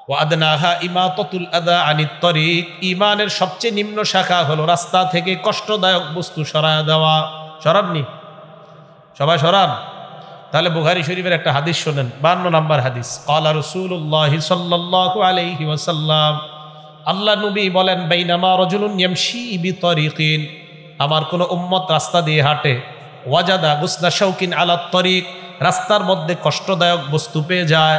ওয়া আদনাহা ইমাতাতুল আযা আনিত তরিক। ঈমানের সবচেয়ে নিম্ন শাখা হলো রাস্তা থেকে কষ্টদায়ক বস্তু সরায় দেওয়া। সরাননি? সবাই সরান। তাহলে বুখারী শরীফের একটা হাদিস শোনেন, 52 নাম্বার হাদিস। ক্বালা রাসূলুল্লাহ সাল্লাল্লাহু আলাইহি ওয়াসাল্লাম, আল্লাহ নবী বলেন, বাইনামা রাজুলুন ইয়ামশি বিতরিকিন, আমার কোন উম্মত রাস্তা দিয়ে হাঁটে, ওয়াজাদা গুসনা শাওকিন আলা তরিক, রাস্তার মধ্যে কষ্টদায়ক বস্তু পেয়ে যায়,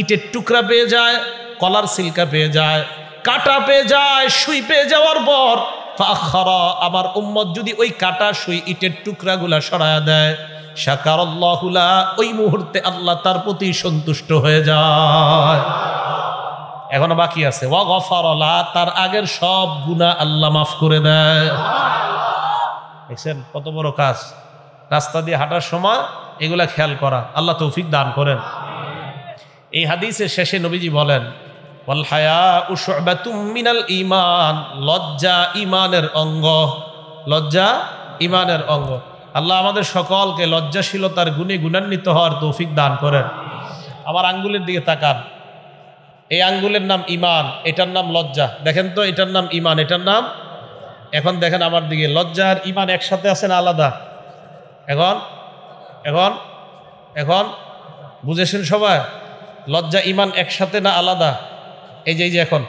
ইটের টুকরা পেয়ে যায়, কলার সিলকা পেয়ে যায়, কাটা পেয়ে যায়, সুই পেয়ে যাওয়ার পর ফাখারা, আমার উম্মত যদি ওই কাটা সুই ইটের টুকরাগুলা সরায়া দেয়, শাকারাল্লাহু লা, ওই মুহূর্তে আল্লাহ তার প্রতি সন্তুষ্ট হয়ে যায়। এখনো বাকি আছে, ওয়া গফারা লা, তার আগের সব গুনাহ আল্লাহ মাফ করে দেয়। দেখছেন কত বড় কাজ? রাস্তা দিয়ে হাঁটার সময় এগুলা খেয়াল করা। আল্লাহ তৌফিক দান করেন। এই হাদিসের শেষে নবীজি বলেন, ওয়াল হায়াউ শু'বাতুম মিনাল ঈমান, লজ্জা ঈমানের অঙ্গ। লজ্জা ঈমানের অঙ্গ। আল্লাহ আমাদের সকলকে লজ্জাশীলতার গুণে গুণান্বিত হওয়ার তৌফিক দান করেন। আমার আঙ্গুলের দিকে তাকান, এই আঙ্গুলের নাম ঈমান, এটার নাম লজ্জা। দেখেন তো, এটার নাম ঈমান, এটার নাম। এখন দেখেন আমার দিকে, লজ্জা আর ঈমান একসাথে আছে না আলাদা? এখন এখন এখন বুঝেছেন সবাই? লজ্জা ঈমান একসাথে না আলাদা? এই যে এখন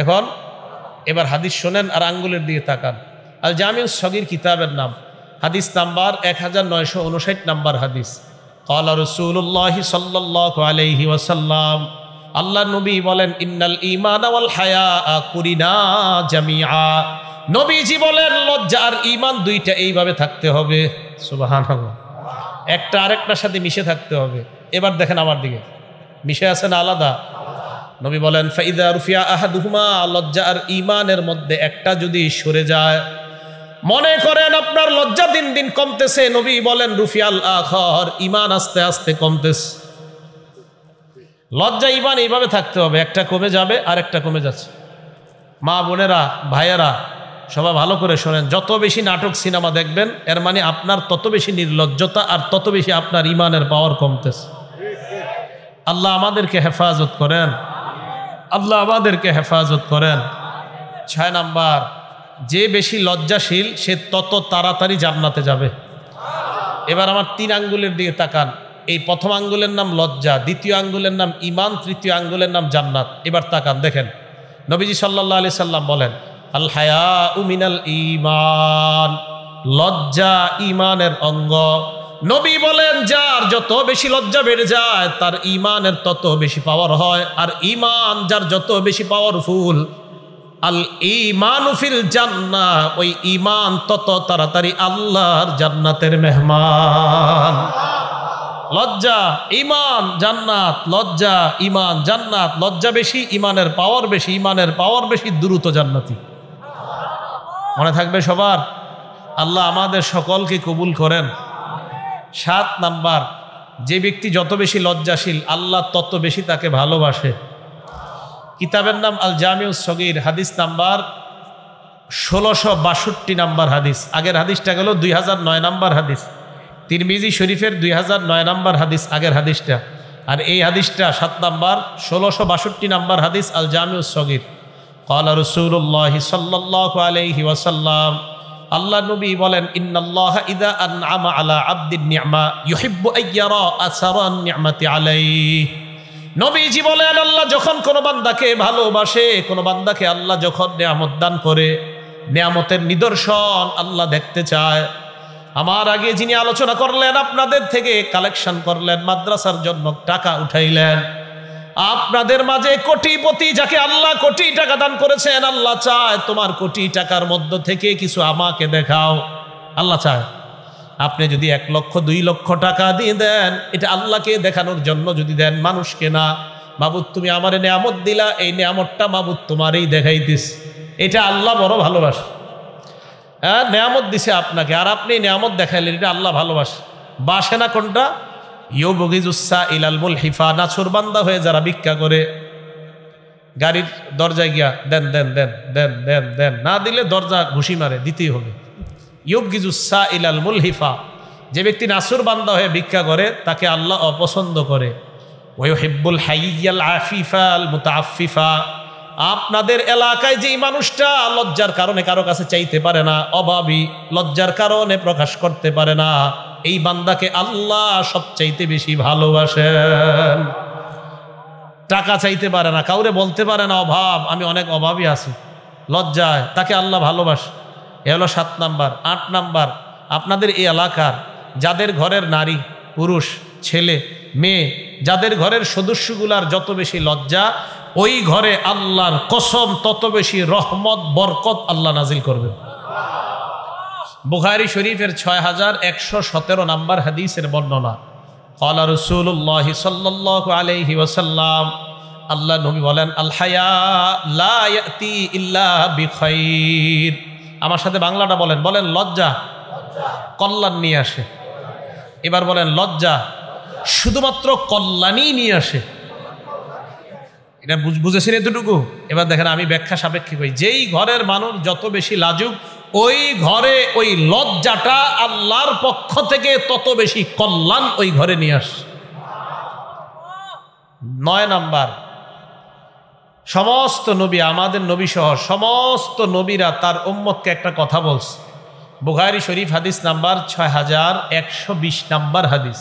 এখন এবার হাদিস শোনেন আর আঙ্গুলের দিকে তাকান। আল জামিউস সগীর কিতাবের নাম, হাদিস নাম্বার 1959 নাম্বার হাদিস। ক্বালা রাসূলুল্লাহ সাল্লাল্লাহু আলাইহি ওয়াসাল্লাম, আল্লাহ নবী বলেন, ইন্নাল ঈমান ওয়াল হায়া কুরিনা জামিআ। নবীজি বলেন লজ্জা আর ঈমান দুইটা এইভাবে থাকতে হবে। সুবহানাল্লাহ। একটা আরেকটার সাথে মিশে থাকতে হবে। এবার দেখেন আমার দিকে, মিশে আছে না আলাদা? নবী বলেন, ফাইদা রুফিয়া আহাদুহুমা, লজ্জা আর ঈমানের মধ্যে একটা যদি সরে যায়, মনে করেন আপনার লজ্জা দিন দিন কমতেছে, নবী বলেন রুফিয়াল আখর, ঈমান আস্তে আস্তে কমতেছে। লজ্জা ঈমান এইভাবে থাকতে হবে, একটা কমে যাবে আর একটা কমে যাচ্ছে। মা বোনেরা ভাইয়েরা সবাই ভালো করে শোনেন, যত বেশি নাটক সিনেমা দেখবেন এর মানে আপনার তত বেশি নির্লজ্জতা আর তত বেশি আপনার ঈমানের পাওয়ার কমতেছে। আল্লাহ আমাদেরকে হেফাজত করেন, আল্লাহ আমাদেরকে হেফাজত করেন। 6 নাম্বার, যে বেশি লজ্জাশীল সে তত তাড়াতাড়ি জান্নাতে যাবে। এবার আমার 3 আঙ্গুলের দিকে তাকান। এই প্রথম আঙ্গুলের নাম লজ্জা, দ্বিতীয় আঙ্গুলের নাম ঈমান, তৃতীয় আঙ্গুলের নাম জান্নাত। এবার তাকান দেখেন, নবীজি সাল্লাল্লাহু আলাইহি সাল্লাম বলেন আল হায়াউ মিনাল ঈমান, লজ্জা ঈমানের অঙ্গ। নবী বলেন যার যত বেশি লজ্জা বেড়ে যায় তার ঈমানের তত বেশি পাওয়ার হয়, আর ঈমান যার যত বেশি পাওয়ারফুল, আল ঈমানু ফিল জান্নাহ, ওই ঈমান তত তাড়াতাড়ি আল্লাহর জান্নাতের মেহমান। লজ্জা ঈমান জান্নাত, লজ্জা ঈমান জান্নাত। লজ্জা বেশি, ঈমানের পাওয়ার বেশি, ঈমানের পাওয়ার বেশি, দ্রুত জান্নাতি। মনে থাকবে সবার। আল্লাহ আমাদের সকলকে কবুল করেন। 7 নাম্বার, যে ব্যক্তি যত বেশি লজ্জাশীল আল্লাহ তত বেশি তাকে ভালোবাসে। কিতাবের নাম আল জামিউস সগীর, হাদিস নাম্বার 1662 নাম্বার হাদিস। আগের হাদিসটা গেল 2009 নাম্বার হাদিস। তিরমিজি শরীফের 2009 নাম্বার হাদিস আগের হাদিসটা, আর এই হাদিসটা 7 নাম্বার 1662 নাম্বার হাদিস আল জামিউস সগীর। ক্বালা রাসূলুল্লাহ সাল্লাল্লাহু আলাইহি ওয়াসাল্লাম, আল্লাহ নবী বলেন ইন্নাল্লাহা ইযা আনআমা আলা আবদিন নি'মা ইউহিব্বু আইয়ারা আসারান নি'মাতি আলাইহি। নবীজি বলেন আল্লাহ যখন কোনো বান্দাকে ভালোবাসে, কোনো বান্দাকে আল্লাহ যখন নিয়ামত দান করে, নিয়ামতের নিদর্শন আল্লাহ দেখতে চায়। আমার আগে যিনি আলোচনা করলেন, আপনাদের থেকে কালেকশন করলেন, মাদ্রাসার জন্য টাকা উঠাইলেন, আপনাদের মাঝে কোটিপতি যাকে আল্লাহ কোটি টাকা দান করেছেন, আল্লাহ চায় তোমার কোটি টাকার মধ্য থেকে কিছু আমাকে দেখাও। আল্লাহ চায় আপনি যদি 1 লক্ষ 2 লক্ষ টাকা দিয়ে দেন, এটা আল্লাহকে দেখানোর জন্য যদি দেন, মানুষকে না। মাবুদ তুমি আমারে নিয়ামত দিলা, এই নিয়ামতটা মাবুদ তোমারই দেখাইতিস, এটা আল্লাহ বড় ভালোবাসে। হ্যাঁ, নিয়ামত দিছে আপনাকে আর আপনি নিয়ামত দেখাইলেন, এটা আল্লাহ ভালোবাসে। বাসে না কোনটা? ইউবগিজুসসা ইলাল মুলহিফা, নাছর বান্দা হয়ে যারা ভিক্ষা করে, গাড়ির দরজায় গিয়া দেন দেন দেন দেন দেন দেন, না দিলে দরজা ঘুষি মারে, দিতেই হবে। ইউবগিজুসসা ইলাল মুলহিফা, যে ব্যক্তি নাছর বান্দা হয়ে ভিক্ষা করে তাকে আল্লাহ অপছন্দ করে। ওয়াইহিব্বুল হাইয়াল আফিফাল মুতাআফফিফা, আপনাদের এলাকায় যেই মানুষটা লজ্জার কারণে কারো কাছে চাইতে পারে না, অভাবী, লজ্জার কারণে প্রকাশ করতে পারে না, এই বান্দাকে আল্লাহ সবচাইতে বেশি ভালোবাসেন। টাকা চাইতে পারে না, কাউরে বলতে পারে না অভাব, আমি অনেক অভাবী আছি, লজ্জায়, তাকে আল্লাহ ভালোবাসে। এ হলো 7 নাম্বার। 8 নাম্বার, আপনাদের এই এলাকার যাদের ঘরের নারী পুরুষ ছেলে মেয়ে, যাদের ঘরের সদস্যগুলার যত বেশি লজ্জা, ওই ঘরে আল্লাহর কসম তত বেশি রহমত বরকত আল্লাহ নাজিল করবে। বুখারী শরীফের 6117 নাম্বার হাদিসের বর্ণনা। ক্বালা রাসূলুল্লাহ সাল্লাল্লাহু আলাইহি ওয়াসাল্লাম, আল্লাহ নবী বলেন আল হায়া লা ইয়াতি ইল্লা বিখাইর। আমার সাথে বাংলাটা বলেন, বলেন লজ্জা কল্যাণ নিয়ে আসে। এবার বলেন লজ্জা শুধুমাত্র কল্যাণই নিয়ে আসে। এটা বুঝেছেন এতটুকু? এবার দেখেন আমি ব্যাখ্যা সাপেক্ষে কই, যেই ঘরের মানুষ যত বেশি লাজুক, ওই ঘরে ওই লজ্জাটা আল্লাহর পক্ষ থেকে তত বেশি কল্যাণ ওই ঘরে নিয়ে আসে। 9 নাম্বার, সমস্ত নবী, আমাদের নবী সহ সমস্ত নবীরা তার উম্মতকে একটা কথা বলছে। বুখারী শরীফ হাদিস নাম্বার 6120 নাম্বার হাদিস।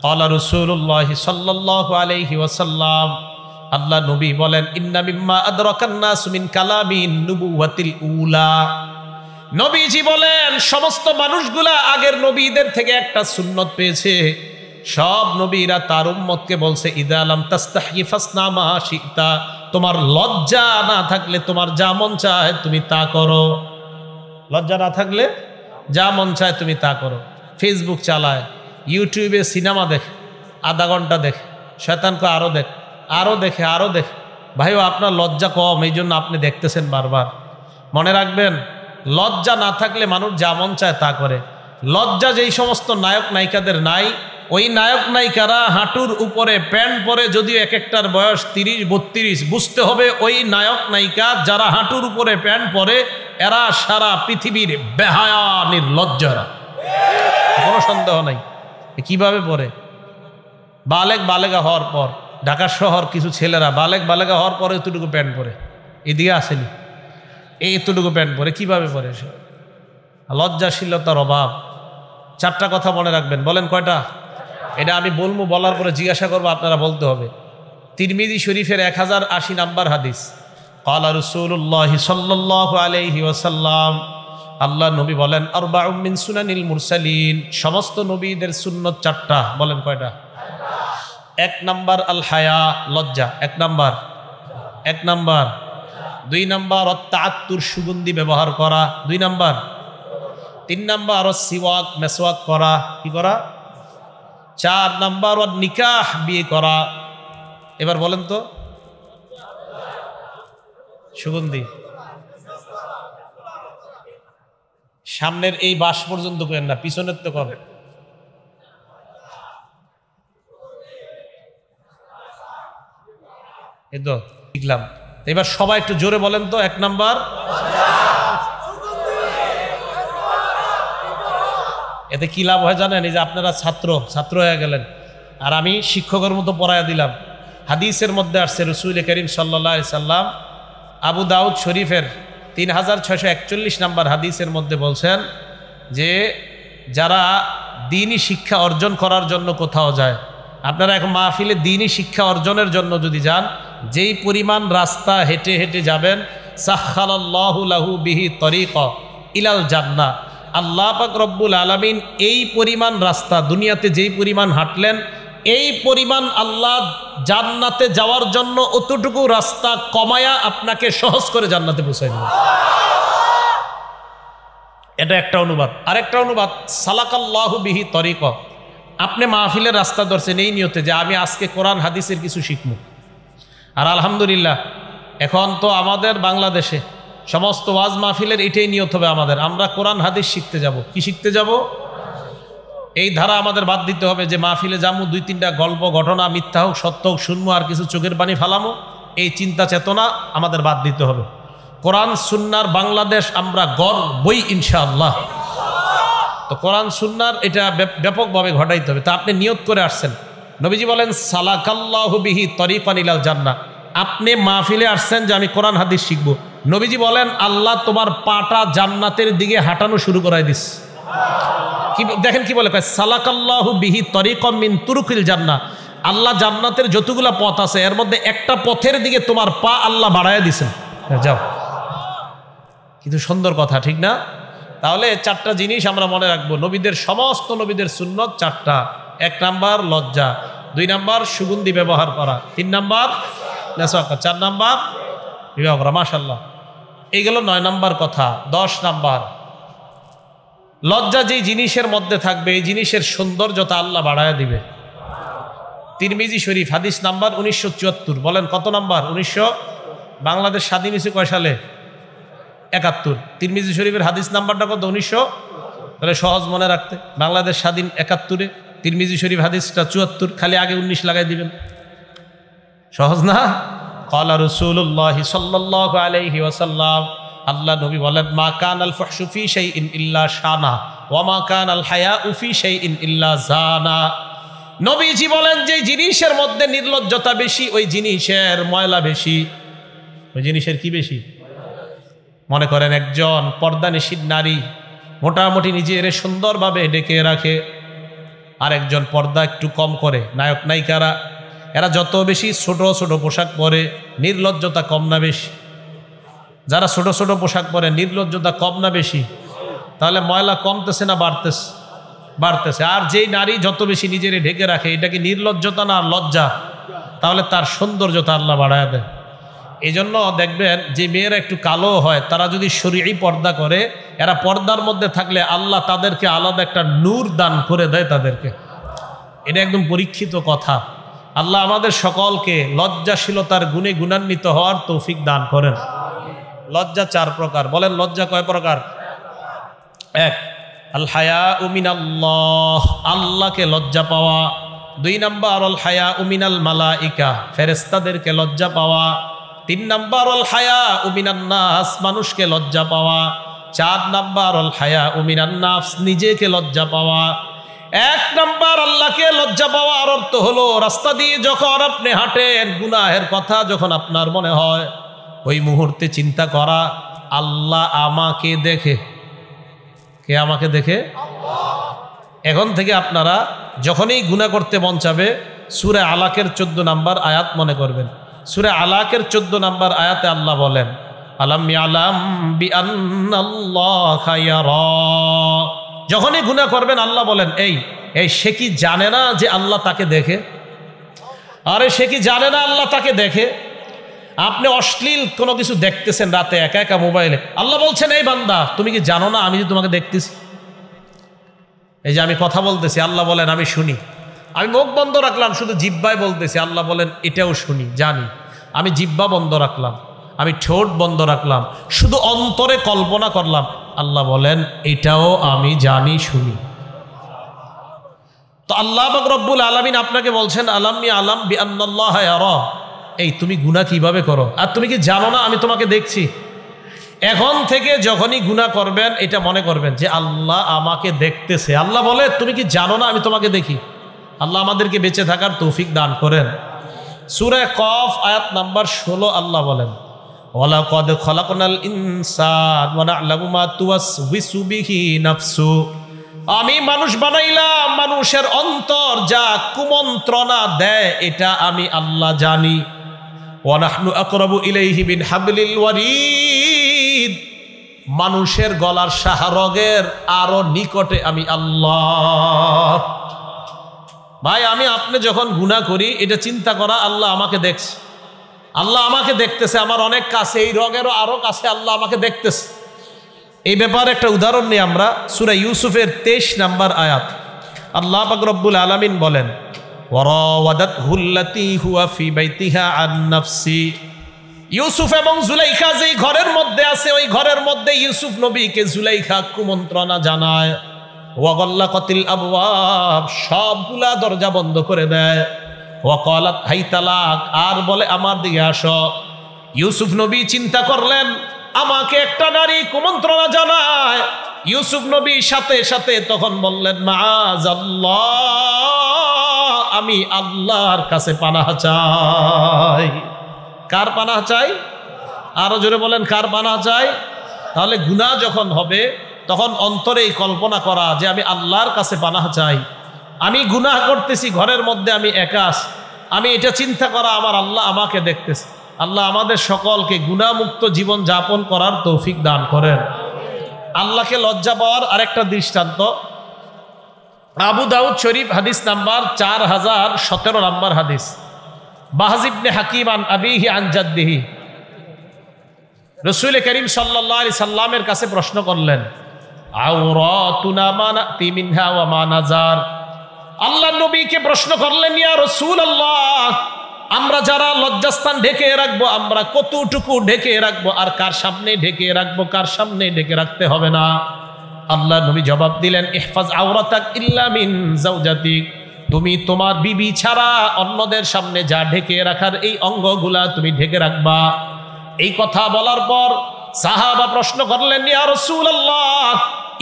ক্বালা রাসূলুল্লাহ সাল্লাল্লাহু আলাইহি ওয়াসাল্লাম, আল্লাহ নবী বলেন ইন্না মিম্মা আদরাকান নাস মিন কালামিন নুবুওয়াতিল উলা। নবীজি বলেন সমস্ত মানুষগুলা আগের নবীদের থেকে একটা সুন্নত পেয়েছে। সব নবীরা তার উম্মতকে বলছে ইদা লাম তাস্তাহি ফাসনা মা শিতা, তোমার লজ্জা না থাকলে তোমার যা মন চায় তুমি তা করো। লজ্জা না থাকলে যা মন চায় তুমি তা করো। ফেসবুক চালায়, ইউটিউবে সিনেমা দেখে, আধা ঘন্টা দেখে, শয়তানকে আরও দেখ, আরও দেখে, আরও দেখে। ভাইও আপনার লজ্জা কম, এই জন্য আপনি দেখতেছেন বারবার। মনে রাখবেন লজ্জা না থাকলে মানুষ যা মন চায় তা করে। লজ্জা যেই সমস্ত নায়ক নায়িকাদের নাই, ওই নায়ক নায়িকারা হাঁটুর উপরে প্যান্ট পরে, যদিও এক একটার বয়স 30-32, বুঝতে হবে ওই নায়ক নায়িকা যারা হাঁটুর উপরে প্যান্ট পরে এরা সারা পৃথিবীর বেহায়া নির্লজ্জরা, কোনো সন্দেহ নাই। কিভাবে পরে? বালেগা হওয়ার পর, ঢাকা শহর কিছু ছেলেরা বালেগা হওয়ার পরে এতটুকু প্যান্ট পরে, এদিকে আসেনি, এই এতটুকু প্যান্ট পরে কিভাবে পরে? লজ্জাশীলতার অভাব। 4টা কথা মনে রাখবেন। বলেন কয়টা? এটা আমি বলবো, বলার পরে জিজ্ঞাসা করবো, আপনারা বলতে হবে। তিরমিজি শরীফের 1080 নাম্বার হাদিস, ক্বালা রাসূলুল্লাহ সাল্লাল্লাহু আলাইহি ওয়াসাল্লাম, আল্লাহ নবী বলেন, আরবাউম মিন সুনানিল মুরসালিন, সমস্ত নবীদের সুন্নত 4টা। বলেন কয়টা? 1 নাম্বার আল হায়া, লজ্জা, 1 নাম্বার। 2 নাম্বার আত-তাআত্তুর, সুগন্ধি ব্যবহার করা, 2 নাম্বার। 3 নাম্বার সিওয়াক, মেসওয়াক করা, কি করা? 4 নাম্বার নিকাহ, বিয়ে করা। এবার বলেন তো, সুগন্ধি সামনের এই বাস পর্যন্ত করেন না, পিছনের তো করেন। এই তো শিখলাম। এবার সবাই একটু জোরে বলেন তো, 1 নাম্বার। এতে কি লাভ হয় জানেন? এই যে আপনারা ছাত্র হয়ে গেলেন, আর আমি শিক্ষকের মতো পড়ায়া দিলাম। হাদিসের মধ্যে আসছে, রাসূল করিম সাল্লাল্লাহু আলাইহি সাল্লাম আবু দাউদ শরীফের 3641 নাম্বার হাদিসের মধ্যে বলছেন যে যারা দ্বীনি শিক্ষা অর্জন করার জন্য কোথাও যায়, আপনারা এখন মাহফিলে দ্বীনি শিক্ষা অর্জনের জন্য যদি যান, যেই পরিমাণ রাস্তা হেঁটে হেঁটে যাবেন, সাখখালাল্লাহু লাহু বিহি তরিকা ইলাল জান্নাহ, আল্লাহ পাক রব্বুল আলামিন এই পরিমাণ রাস্তা দুনিয়াতে যেই পরিমাণ হাঁটলেন, এই পরিমাণ আল্লাহ জান্নাতে যাওয়ার জন্য অতটুকু রাস্তা কমায়া আপনাকে সহজ করে জান্নাতে পৌঁছায় দিবেন। এটা একটা অনুবাদ। আরেকটা অনুবাদ, সালাকাল্লাহু বিহি তরিকা, আপনি মাহফিলের রাস্তা ধরছেন এই নিয়তে যে আমি আজকে কোরআন হাদিসের কিছু শিখব। আর আলহামদুলিল্লাহ এখন তো আমাদের বাংলাদেশে সমস্ত ওয়াজ মাহফিলের এটাই নিয়ত হবে আমাদের, আমরা কোরআন হাদিস শিখতে যাব। কি শিখতে যাব? এই ধারা আমাদের বাদ দিতে হবে যে মাহফিলে যাবো, 2-3টা গল্প ঘটনা, মিথ্যা হোক সত্য হোক শুনবো, আর কিছু চোখের পানি ফালামো, এই চিন্তা চেতনা আমাদের বাদ দিতে হবে। কোরআন সুন্নার বাংলাদেশ আমরা গড়বই ইনশাআল্লাহ। তো কোরআন সুন্নার এটা ব্যাপকভাবে ঘটাইতে হবে। তা আপনি নিয়ত করে আসছেন, নবীজি বলেন সালাকাল্লাহু বিহি তরিকান ইলাল জান্নাহ, আপনি মাহফিলে আসছেন যে আমি কোরআন হাদিস শিখবো, নবীজি বলেন আল্লাহ তোমার পাটা জান্নাতের দিকে হাঁটানো শুরু করাই দিস। কি দেখেন কি বলে, সালাকাল্লাহু বিহি তরিকাম মিন তুরুকিল জান্নাহ, আল্লাহ জান্নাতের যতগুলা পথ আছে এর মধ্যে একটা পথের দিকে তোমার পা আল্লাহ বাড়ায় দিছেন, যাও। কিন্তু সুন্দর কথা, ঠিক না? তাহলে 4টা জিনিস আমরা মনে রাখবো, নবীদের সমস্ত নবীদের সুন্নত 4টা। 1 নাম্বার লজ্জা, 2 নাম্বার সুগন্ধি ব্যবহার করা, 3 নাম্বার নেশা, 4 নাম্বার বিবাহ করা। মাশাআল্লাহ, এইগুলো 9 নাম্বার কথা। 10 নাম্বার, লজ্জা যেই জিনিসের মধ্যে থাকবে এই জিনিসের সৌন্দর্যতা আল্লাহ বাড়ায় দিবে। তিরমিজি শরীফ হাদিস নাম্বার 1974। বলেন কত নাম্বার? 1900। বাংলাদেশ স্বাধীন হয়েছে কয় সালে? 71। তিরমিজি শরীফের হাদিস নাম্বারটা কত? 1900। তাহলে সহজ মনে রাখতে, বাংলাদেশ স্বাধীন 71-এ, তিরমিজি শরীফ হাদিসটা 74, খালি আগে 19 লাগাই দিবেন, সহজ না? ক্বালা রাসূলুল্লাহ সাল্লাল্লাহু আলাইহি ওয়াসাল্লাম, আল্লাহ নবী বলেন মা কানাল ফাহশু ফি শাইইন ইল্লা শানা ওয়া মা কানাল হায়াউ ফি শাইইন ইল্লা জানা। নবীজি বলেন যে জিনিসের মধ্যে নির্লজ্জতা বেশি ওই জিনিসের ময়লা বেশি। ওই জিনিসের কি বেশি? মনে করেন একজন পর্দানিশীন নারী মোটামুটি নিজের সুন্দরভাবে ঢেকে রাখে, আর একজন পর্দা একটু কম করে, নায়ক নায়িকারা এরা যত বেশি ছোট ছোট পোশাক পরে, নির্লজ্জতা কম না বেশি? যারা ছোট ছোট পোশাক পরে নির্লজ্জতা কম না বেশি? তাহলে ময়লা কমতেছে না বাড়তেছে? বাড়তেছে। আর যেই নারী যত বেশি নিজের ঢেকে রাখে, এটা কি নির্লজ্জতা না লজ্জা? তাহলে তার সৌন্দর্যতা আল্লাহ বাড়ায় দেয়। এই জন্য দেখবেন যে মেয়েরা একটু কালো হয়, তারা যদি শরীয়ী পর্দা করে, এরা পর্দার মধ্যে থাকলে আল্লাহ তাদেরকে আলাদা একটা নূর দান করে দেয় তাদেরকে। এটা একদম পরীক্ষিত কথা। আল্লাহ আমাদের সকলকে লজ্জাশীলতার গুণে গুণান্বিত হওয়ার তৌফিক দান করেন। লজ্জা 4 প্রকার। বলেন লজ্জা কয় প্রকার? 1, আল হায়াউ মিনাল্লাহ, আল্লাহকে লজ্জা পাওয়া। 2 নাম্বার আল হায়াউ মিনাল মালাইকা, ফেরেশতাদেরকে লজ্জা পাওয়া। 3 নাম্বার আল হায়াউ মিনান নাস, মানুষকে লজ্জা পাওয়া। 4 নাম্বার আল হায়াউ মিনান নাফস, নিজেকে লজ্জা পাওয়া। 1 নাম্বার আল্লাহকে লজ্জা পাওয়ার অর্থ হলো রাস্তা দিয়ে যখন আপনি হাঁটেন, গুনাহের কথা যখন আপনার মনে হয়, ওই মুহূর্তে চিন্তা করা আল্লাহ আমাকে দেখে। কে আমাকে দেখে? এখন থেকে আপনারা যখনই গুনাহ করতে মন চাবে সূরা আলাকের 14 নাম্বার আয়াত মনে করবেন। সূরা আলাকের 14 নাম্বার আয়াতে আল্লাহ বলেন, আলাম ইয়ালাম বিআন্নাল্লাহা ইয়ারা। যখনই গুনাহ করবেন আল্লাহ বলেন, এই সে কি জানে না যে আল্লাহ তাকে দেখে? আরে সে কি জানে না আল্লাহ তাকে দেখে? আপনি অশ্লীল কোনো কিছু দেখতেছেন রাতে একা একা মোবাইলে, আল্লাহ বলছেন, এই বান্দা তুমি কি জানো না আমি যে তোমাকে দেখতেছি? এই যে আমি কথা বলতেছি, আল্লাহ বলেন আমি শুনি। আমি মুখ বন্ধ রাখলাম, শুধু জিহ্বায় বলতেছি, আল্লাহ বলেন এটাও শুনি, জানি। আমি জিহ্বা বন্ধ রাখলাম, আমি ঠোঁট বন্ধ রাখলাম, শুধু অন্তরে কল্পনা করলাম, আল্লাহ বলেন এটাও আমি জানি, শুনি। তো আল্লাহ পাক রব্বুল আলামিন আপনাকে বলছেন, আলাম ইয়ালাম বিআন্নাল্লাহা ইয়ারা, এই তুমি গুনাহ কিভাবে করো আর তুমি কি জানো না আমি তোমাকে দেখছি? এখন থেকে যখনই গুনাহ করবেন এটা মনে করবেন যে আল্লাহ আমাকে দেখতেছে। আল্লাহ বলে তুমি কি জানো না আমি তোমাকে দেখি? আল্লাহ আমাদেরকে বেঁচে থাকার তৌফিক দান করেন। সূরা কফ আয়াত নাম্বার 16 আল্লাহ বলেন, ওয়ালাকাদ খালাকনাল ইনসান ওয়া না'লামু মা তুওয়াসওয়িসু বিহি নাফসু, আমি মানুষ বানাইলাম, মানুষের অন্তর যা কুমন্ত্রণা দেয় এটা আমি আল্লাহ জানি। ওয়া নাহনু আকরাবু ইলাইহি মিন হাবলিল ওয়ারিদ, মানুষের গলার শাহরগের আরো নিকটে আমি আল্লাহ। ভাই আমি আপনি যখন গুনাহ করি এটা চিন্তা করা আল্লাহ আমাকে দেখছে, আল্লাহ আমাকে দেখতেছে, আমার অনেক কাছে, এই রগেরও আরো কাছে আল্লাহ আমাকে দেখতেছে। এই ব্যাপারে একটা উদাহরণ নিয়ে আমরা সূরা ইউসুফের 23 নাম্বার আয়াত আল্লাহ পাক রব্বুল আলামিন বলেন, ওয়ারাওয়াদাতহু আল্লাতী হুয়া ফি বাইতিহা আন নাফসি, ইউসুফ এবং জুলাইখা যেই ঘরের মধ্যে আছে ওই ঘরের মধ্যে ইউসুফ নবীকে জুলাইখা কুমন্ত্রণা জানায়। ওয়াগাল্লাকাতিল আবওয়াব, সবগুলা দরজা বন্ধ করে দেয়। ওয়াকালাত হাইতালাক, আর বলে আমার দিকে আসো। ইউসুফ নবী চিন্তা করলেন আমাকে একটা নারী কুমন্ত্রণা জানায়। ইউসুফ নবী সাথে সাথে তখন বললেন, মাআযাল্লাহ, আমি আল্লাহর কাছে পানাহ চাই। কার পানাহ চাই? আরো জোরে বলেন, কার পানাহ চাই? তাহলে গুনাহ যখন হবে তখন অন্তরেই কল্পনা করা যে আমি আল্লাহর কাছে পানাহ চাই। আমি গুনাহ করতেছি, ঘরের মধ্যে আমি একা আছি, আমি এটা চিন্তা করা আমার আল্লাহ আমাকে দেখতেছে। আল্লাহ আমাদের সকলকে গুনাহমুক্ত জীবন যাপন করার তৌফিক দান করেন। আল্লাহকে লজ্জা পাওয়ার আরেকটা দৃষ্টান্ত আবু দাউদ শরীফ হাদিস নাম্বার 4017 নাম্বার হাদিস, বাহজ ইবনে হাকিম আন আবিহি আন জাদ্দিহি, রাসূল করিম সাল্লাল্লাহু আলাইহি সাল্লামের কাছে প্রশ্ন করলেন, আওরাতুনা মা নাতি মিনহা ওয়া মা নাজার। আল্লাহ নবীকে প্রশ্ন করলেন, ইয়া রাসূলুল্লাহ, আমরা যারা লজ্জাস্থান ঢেকে রাখবো আমরা কতটুকু ঢেকে রাখবো, আর কার সামনে ঢেকে রাখবো, কার সামনে ঢেকে রাখতে হবে না? আল্লাহ নবী জবাব দিলেন, ইহফাজ আওরাতাক ইল্লা মিন যাওজাতিক, তুমি তোমার বিবি ছাড়া অন্যদের সামনে যা ঢেকে রাখার এই অঙ্গগুলা তুমি ঢেকে রাখবা। এই কথা বলার পর সাহাবা প্রশ্ন করলেন, ইয়া রাসূলুল্লাহ,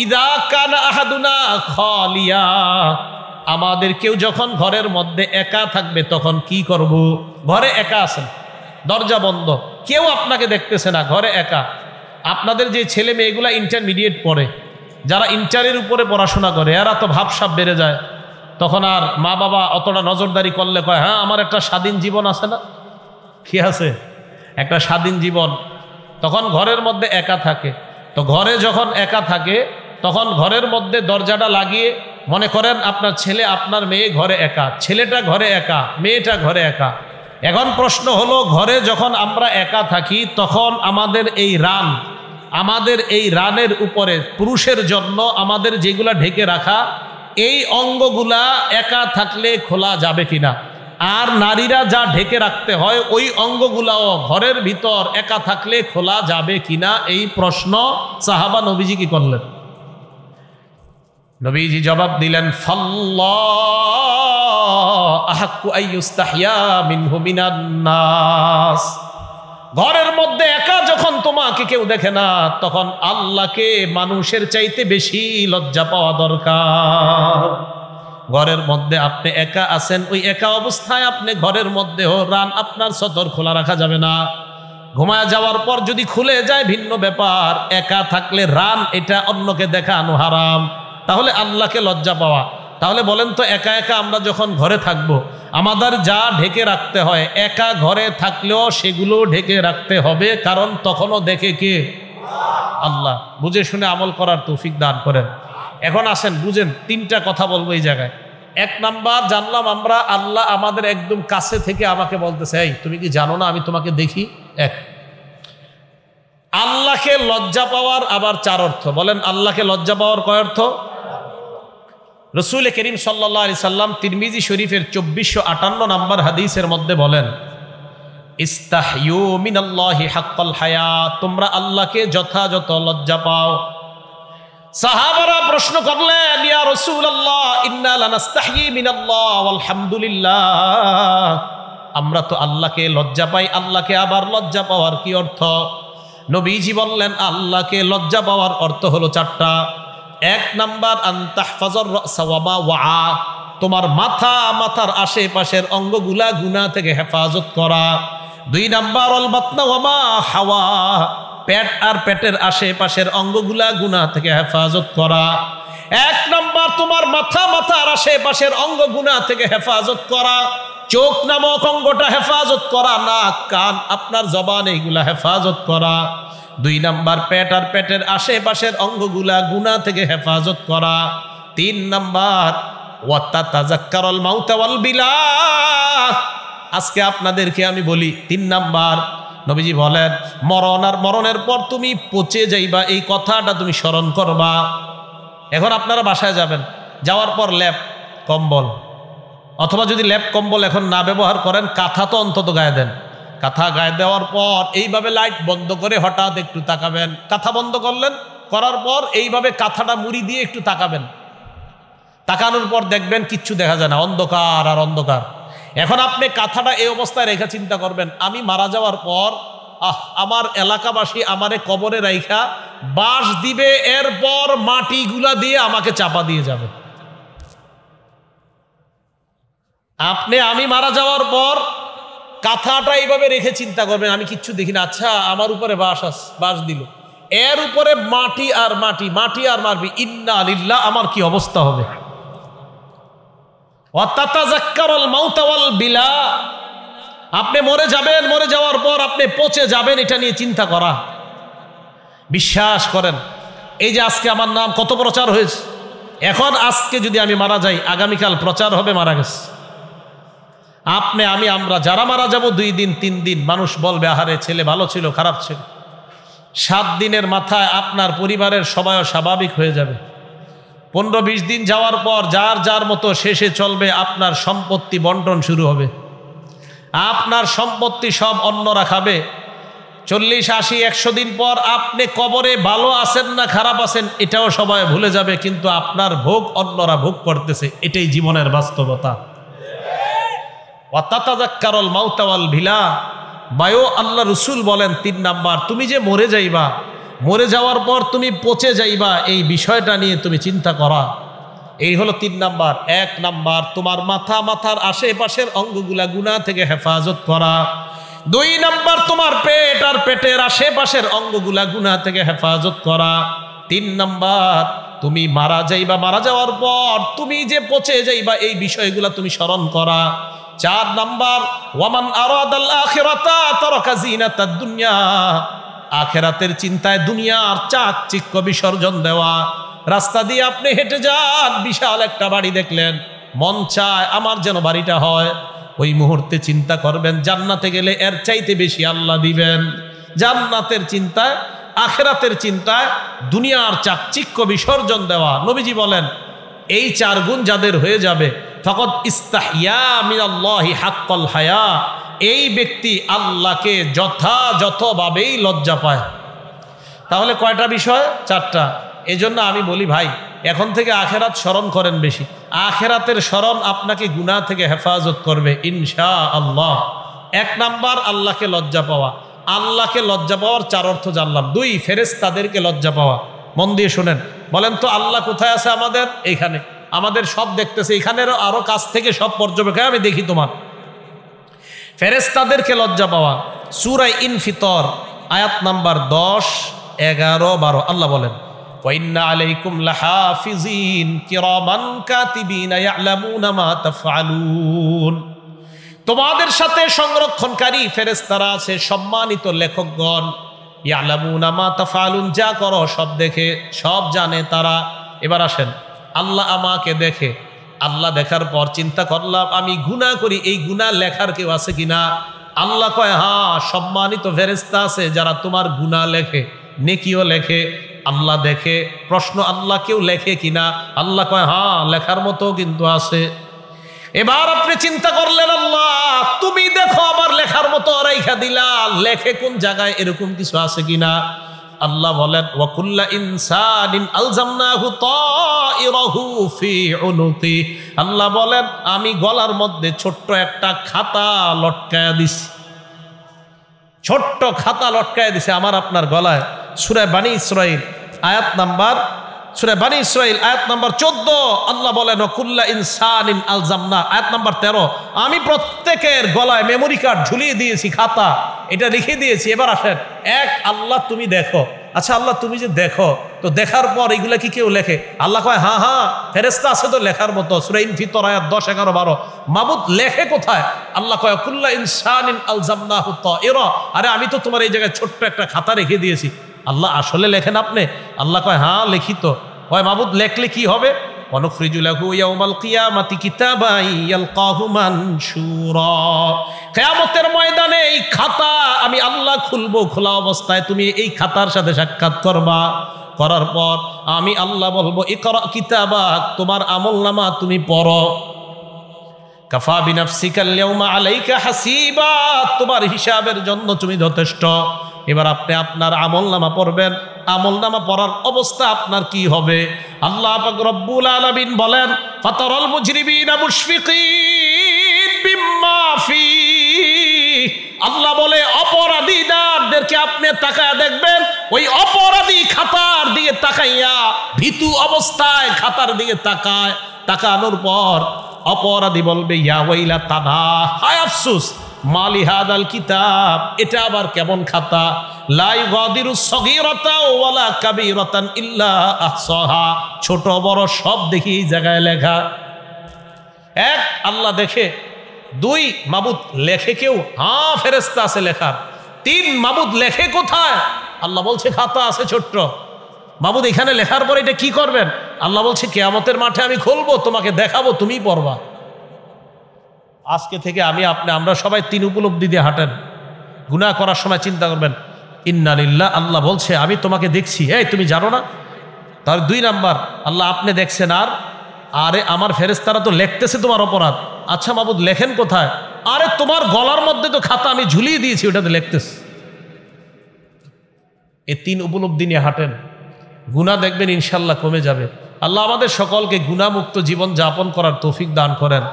ইযা কানা আহাদুনা খালিয়া, আমাদের কেউ যখন ঘরের মধ্যে একা থাকবে তখন কি করব? ঘরে একা আছেন, দরজা বন্ধ, কেউ আপনাকে দেখতেছে না, ঘরে একা। আপনাদের যে ছেলে মেয়েগুলা ইন্টারমিডিয়েট পড়ে, যারা ইন্টারের উপরে পড়াশোনা করে, এরা তো ভাবসাব বেড়ে যায়, তখন আর মা বাবা অতটা নজরদারি করলে কয়, হ্যাঁ আমার একটা স্বাধীন জীবন আছে না, কি আছে একটা স্বাধীন জীবন। তখন ঘরের মধ্যে একা থাকে। তো ঘরে যখন একা থাকে তখন ঘরের মধ্যে দরজাটা লাগিয়ে, মনে করেন আপনার ছেলে আপনার মেয়ে ঘরে একা, ছেলেটা ঘরে একা, মেয়েটা ঘরে একা। এখন প্রশ্ন হলো, ঘরে যখন আমরা একা থাকি তখন আমাদের এই রানের উপরে পুরুষের জন্য আমাদের যেগুলা ঢেকে রাখা এই অঙ্গগুলা একা থাকলে খোলা যাবে কিনা? আর নারীরা যা ঢেকে রাখতে হয় ওই অঙ্গগুলাও ঘরের ভিতর একা থাকলে খোলা যাবে কিনা, এই প্রশ্ন সাহাবা নবীজি কি করলেন? নবীজি জবাব দিলেন, ফাল্লাহু আহাক্কু আইয়ুস্তাহইয়া মিনহু মিনান নাস। ঘরের মধ্যে একা যখন তোমাকে কেউ দেখে না, তখন আল্লাহকে মানুষের চাইতে বেশি লজ্জা পাওয়া দরকার। ঘরের মধ্যে আপনি একা আছেন, ওই একা অবস্থায় আপনি ঘরের মধ্যেও রান আপনার সদর খোলা রাখা যাবে না। ঘুমায় যাওয়ার পর যদি খুলে যায় ভিন্ন ব্যাপার, একা থাকলে রান এটা অন্যকে দেখানো হারাম, তাহলে আল্লাহকে লজ্জা পাওয়া। তাহলে বলেন তো, একা একা আমরা যখন ঘরে থাকব, আমাদের যা ঢেকে রাখতে হয়, একা ঘরে থাকলেও সেগুলো ঢেকে রাখতে হবে, কারণ তখনও দেখে কে? আল্লাহ। বুঝে শুনে আমল করার তৌফিক দান করেন। এখন আসেন বুঝেন, তিনটা কথা বলবো এই জায়গায়। এক নাম্বার, জানলাম আমরা আল্লাহ আমাদের একদম কাছে থেকে আমাকে বলতেছে, এই তুমি কি জানো না আমি তোমাকে দেখি? এক, আল্লাহকে লজ্জা পাওয়ার আবার চার অর্থ। বলেন, আল্লাহকে লজ্জা পাওয়ার কয় অর্থ? রসুল করিম সাল্লাল্লাহু আলাইহি সাল্লাম তিরমিজি শরীফের 2458 নম্বর হাদিসের মধ্যে বলেন, ইস্তাহয়ু মিনাল্লাহি হাক্কাল হায়া, তোমরা আল্লাহকে যথাযথ লজ্জা পাও। সাহাবারা প্রশ্ন করলেন, ইয়া রাসূলুল্লাহ ইন্না লানাস্তাহয়ি মিনাল্লাহ ওয়ালহামদুলিল্লাহ, আমরা তো আল্লাহকে লজ্জা পাই, আল্লাহকে আবার লজ্জা পাওয়ার কি অর্থ? নবীজি বললেন, আল্লাহকে লজ্জা পাওয়ার অর্থ হলো চারটা। এক নাম্বার, আনতাহফাজুর রাসা ওয়া মা ওয়া, তোমার মাথার আশেপাশের অঙ্গগুলা গুনাহ থেকে হেফাজত করা। দুই নাম্বার, আল বাতনা ওয়া মা হাওয়া, পেট আর পেটের আশেপাশের অঙ্গগুলা গুনাহ থেকে হেফাজত করা। এক নাম্বার, তোমার মাথার আশেপাশের অঙ্গ গুনাহ থেকে হেফাজত করা, চোখ নামক অঙ্গটা হেফাজত করা, নাক কান আপনার জবান এইগুলা হেফাজত করা। দুই নাম্বার, পেট আর পেটের আশেপাশের অঙ্গগুলা গুনাহ থেকে হেফাজত করা। তিন নাম্বার, ওয়াতাতাযাক্কারুল মাউতা ওয়াল বিলা, আজকে আপনাদেরকে আমি বলি, তিন নাম্বার নবীজি বলেন, মরণ আর মরণের পর তুমি পচে যাইবা, এই কথাটা তুমি স্মরণ করবা। এখন আপনারা বাসায় যাবেন, যাওয়ার পর ল্যাপ কম্বল, অথবা যদি ল্যাপ কম্বল এখন না ব্যবহার করেন, কাঁথা তো অন্তত গায়ে দেন। কাঁথা গায়ে দেওয়ার পর এইভাবে লাইট বন্ধ করে হঠাৎ একটু তাকাবেন। কাঁথা বন্ধ করলেন, করার পর এইভাবে কাঁথাটা মুড়ি দিয়ে একটু তাকাবেন। তাকানোর পর দেখবেন কিচ্ছু দেখা যায় না, অন্ধকার আর অন্ধকার। এখন আপনি কাঁথাটা এই অবস্থায় রেখে চিন্তা করবেন, আমি মারা যাওয়ার পর আমার এলাকাবাসী আমারে কবরে রাইখা বাঁশ দিবে, এরপর মাটিগুলা দিয়ে আমাকে চাপা দিয়ে যাবে। আমি মারা যাওয়ার পর কাঁথাটা এইভাবে রেখে চিন্তা করবেন, আমি কিচ্ছু দেখি না, আচ্ছা আমার উপরে বাঁশ দিল, এর উপরে মাটি আর মাটি মারবি, ইন্না লিল্লাহ, আমার কি অবস্থা হবে? ওয়াতাতাযাক্কারুল মাউতা ওয়াল বিলা, আপনি মরে যাবেন, মরে যাওয়ার পর আপনি পচে যাবেন, এটা নিয়ে চিন্তা করা। বিশ্বাস করেন, এই যে আজকে আমার নাম কত প্রচার হয়েছে, এখন আজকে যদি আমি মারা যাই, আগামীকাল প্রচার হবে মারা গেছে। আমরা যারা মারা যাব 2 দিন 3 দিন মানুষ বলবে, আহারে ছেলে ভালো ছিল, খারাপ ছিল। 7 দিনের মাথায় আপনার পরিবারের সবাই স্বাভাবিক হয়ে যাবে। 15-20 দিন যাওয়ার পর যার যার মতো শেষে চলবে, আপনার সম্পত্তি বন্টন শুরু হবে। আপনার সম্পত্তি সব অন্যরা খাবে। 40-80-100 দিন পর আপনি কবরে ভালো আছেন না খারাপ আছেন এটাও সবাই ভুলে যাবে, কিন্তু আপনার ভোগ অন্যরা ভোগ করতেছে। এটাই জীবনের বাস্তবতা। ওয়াতাতাযাক্কারুল মাউতা ওয়াল বিলা, বায়ো আল্লাহ রসুল বলেন 3 নাম্বার, তুমি যে মরে যাইবা, মরে যাওয়ার পর তুমি পচে যাইবা, এই বিষয়টা নিয়ে তুমি চিন্তা করা। এই হলো 3 নাম্বার। 1 নাম্বার, তোমার মাথার আশেপাশের অঙ্গগুলা গুনাহ থেকে হেফাজত করা। 2 নাম্বার, তোমার পেট আর পেটের আশেপাশের অঙ্গগুলা গুনাহ থেকে হেফাজত করা। 3 নাম্বার, তুমি মারা যাইবা, মারা যাওয়ার পর তুমি যে পচে যাইবা, এই বিষয়গুলা তুমি স্মরণ করা। 4 নাম্বার, ওয়ামান আরাদাল আখিরাতা তারাকা জিনাতাদ দুনিয়া, আখিরাতের চিন্তায় দুনিয়ার চাকচিক্য বিসর্জন দেওয়া। রাস্তা দিয়ে আপনি হেঁটে যান, বিশাল একটা বাড়ি দেখলেন, মন চায় আমার যেন বাড়িটা হয়। ওই মুহূর্তে চিন্তা করবেন, জান্নাতে গেলে এর চাইতে বেশি আল্লাহ দিবেন। জান্নাতের চিন্তায়, আখিরাতের চিন্তায় দুনিয়ার চাকচিক্য বিসর্জন দেওয়া। নবীজি বলেন, এই 4 গুণ যাদের হয়ে যাবে, ফাকাদ ইস্তাহইয়া মিনাল্লাহি হাক্কাল হায়া, এই ব্যক্তি আল্লাহকে যথাযথভাবেই লজ্জা পায়। তাহলে কয়টা বিষয়? 4টা। এজন্য আমি বলি ভাই, এখন থেকে আখেরাত স্মরণ করেন বেশি। আখেরাতের স্মরণ আপনাকে গুনাহ থেকে হেফাজত করবে ইনশাআল্লাহ। 1 নাম্বার আল্লাহকে লজ্জা পাওয়া। আল্লাহকে লজ্জা পাওয়ার 4 অর্থ জানলাম। 2 ফেরেশতাদেরকে লজ্জা পাওয়া। মন দিয়ে শোনেন, বলেন তো আল্লাহ কোথায় আছে? আমাদের এইখানে, আমাদের সব দেখতেছে, এখানের আরো কাছ থেকে সব পর্যবেক্ষণ আমি দেখি তোমার। ফেরেশতাদেরকে লজ্জা পাওয়া, সূরা ইনফিতর আয়াত নাম্বার 10, 11, 12 আল্লাহ বলেন, ওয়া ইন্না আলাইকুম লাহাফিজিন কিরামান কাতিবিনা ইয়ালামুনা মা তাফআলুন। তোমাদের সাথে সংরক্ষণকারী ফেরেশতারা আছে, সম্মানিত লেখকগণ। ইয়ালামুনা মা তাফআলুন, যা করো সব দেখে, সব জানে তারা। এবার আসেন, আল্লাহ আমাকে দেখে। আল্লাহ দেখার পর চিন্তা করলাম আমি গুনাহ করি, এই গুনাহ লেখার কেউ আছে কিনা? আল্লাহ কয় হ্যাঁ, সম্মানিত ফেরেশতা আছে যারা তোমার গুনাহ লেখে, নেকিও লেখে। আল্লাহ দেখে। প্রশ্ন, আল্লাহ কেউ লেখে কিনা? আল্লাহ কয় হ্যাঁ, লেখার মতো কিন্তু আছে। এবার আপনি চিন্তা করলেন, আল্লাহ তুমি দেখো, আবার লেখার মতো রাইখা দিলা, লেখে কোন জায়গায়, এরকম কিছু আছে কিনা? আল্লাহ বলেন, ওয়া কুল্লা ইনসানিন আলজামনাহু তাইরাহু ফি উনুকি। আল্লাহ বলেন আমি গলার মধ্যে ছোট্ট একটা খাতা লটকায়া দিছি, ছোট্ট খাতা লটকায়া দিছে আমার আপনার গলায়। সূরা বানী ইসরাঈল আয়াত নাম্বার 14 আল্লাহ বলেন ওয়া কুল্লা ইনসানিন আলজামনা। আয়াত নাম্বার 13 আমি প্রত্যেকের গলায় মেমোরি কার্ড ঝুলিয়ে দিয়েছি, খাতা, এটা লিখে দিয়েছি। এবার আসেন, আল্লাহ তুমি দেখো। আচ্ছা আল্লাহ তুমি যে দেখো, তো দেখার পর এগুলা কি কেউ লেখে? আল্লাহ কয় হ্যাঁ হ্যাঁ, ফেরেশতা আছে তো লেখার মতো। সূরা ইনফিতর আয়াত 10, 11, 12 মাবুদ লেখে কোথায়? আল্লাহ কয় কুল্লা ইনসানিন আলজামনাহু তাইরা। আরে আমি তো তোমার এই জায়গায় ছোট্ট একটা খাতা রেখে দিয়েছি। আল্লাহ আসলে লেখেন আপনি? আল্লাহ কয় হ্যাঁ লিখিত। কয় মাবুদ লেখলে কি হবে? অনুখরিজু লাহু ইয়াউমাল কিয়ামাতি কিতাবান ইয়ালকাহু মানশুরা। কিয়ামতের ময়দানে এই খাতা আমি আল্লাহ খুলবো, খোলা অবস্থায় তুমি এই খাতার সাথে সাক্ষাৎ করবা। করার পর আমি আল্লাহ বলবো ইকরা কিতাবাক, তোমার আমলনামা তুমি পড়ো। কাফা বিনাফসিকাল ইয়াউমা আলাইকা হাসিবা, তোমার হিসাবের জন্য তুমি যথেষ্ট। এবার আপনি আপনার আমলনামা পড়বেন। আমলনামা পড়ার অবস্থা আপনার কি হবে? আল্লাহ পাক রব্বুল আলামিন বলেন, ফাতারাল মুজরিমিনা মুশফিকিন বিম্মা ফি। আল্লাহ বলে অপরাধীদেরকে আপনি তাকায় দেখবেন, ওই অপরাধী খাতার দিকে তাকাইয়া, ভীতু অবস্থায় খাতার দিকে তাকানোর পর অপরাধী বলবে ইয়া ওয়াইলাতানা, হায় আফসোস, মালি হাদাল কিতাব, এটা আবার কেমন খাতা? লা ইগাদিরু সগীরাতা ওয়ালা কাবীরাতান ইল্লা আহসাহা, ছোট বড় সব দেখি এই জায়গায় লেখা। 1 আল্লাহ দেখে, 2 মাবুদ লেখে কেউ? হ্যাঁ ফেরেশতা আছে লেখার। 3 মাবুদ লেখে কোথায়? আল্লাহ বলছে খাতা আছে ছোট্ট। মাবুদ এখানে লেখার পর এটা কি করবেন? আল্লাহ বলছে কিয়ামতের মাঠে আমি খুলবো, তোমাকে দেখাবো, তুমি পড়বা। আজকে থেকে আমরা সবাই 3 উপলব্ধি দিয়ে হাঁটেন। গুনাহ করার সময় চিন্তা করবেন ইন্না লিল্লাহ, আল্লাহ বলছে আমি তোমাকে দেখছি, এই তুমি জানো না? তার 2 নাম্বার, আল্লাহ আপনি দেখছেন। আরে আমার ফেরেশতারা তো লিখতেছে তোমার অপরাধ। আচ্ছা মাবুদ লেখেন কোথায়? আরে তোমার গলার মধ্যে তো খাতা আমি ঝুলিয়ে দিয়েছি, ওটাতে লিখতেছে। এই 3 উপলব্ধি নিয়ে হাঁটেন, গুনাহ দেখবেন ইনশাল্লাহ কমে যাবে। আল্লাহ আমাদের সকলকে গুনাহমুক্ত জীবন যাপন করার তৌফিক দান করেন।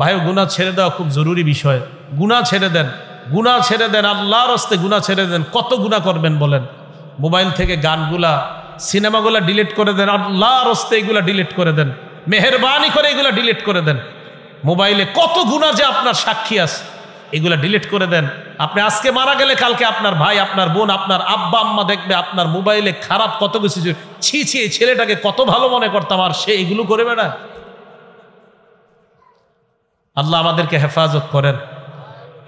ভাই গুনাহ ছেড়ে দেওয়া খুব জরুরি বিষয়। গুনাহ ছেড়ে দেন, গুনাহ ছেড়ে দেন, আল্লাহর রাস্তে গুনাহ ছেড়ে দেন। কত গুনাহ করবেন বলেন? মোবাইল থেকে গানগুলা, সিনেমাগুলা ডিলিট করে দেন, আল্লাহর রাস্তে এগুলা ডিলিট করে দেন, মেহেরবানি করে এগুলা ডিলিট করে দেন। মোবাইলে কত গুনাহ যে আপনার সাক্ষী আছে, এগুলা ডিলিট করে দেন। আপনি আজকে মারা গেলে কালকে আপনার ভাই, আপনার বোন, আপনার আব্বা আম্মা দেখবে আপনার মোবাইলে খারাপ কত কিছু, ছি ছি এই ছেলেটাকে কত ভালো মনে করতাম, আর সে এগুলো করে বেড়ায়। আল্লাহ আমাদেরকে হেফাজত করেন।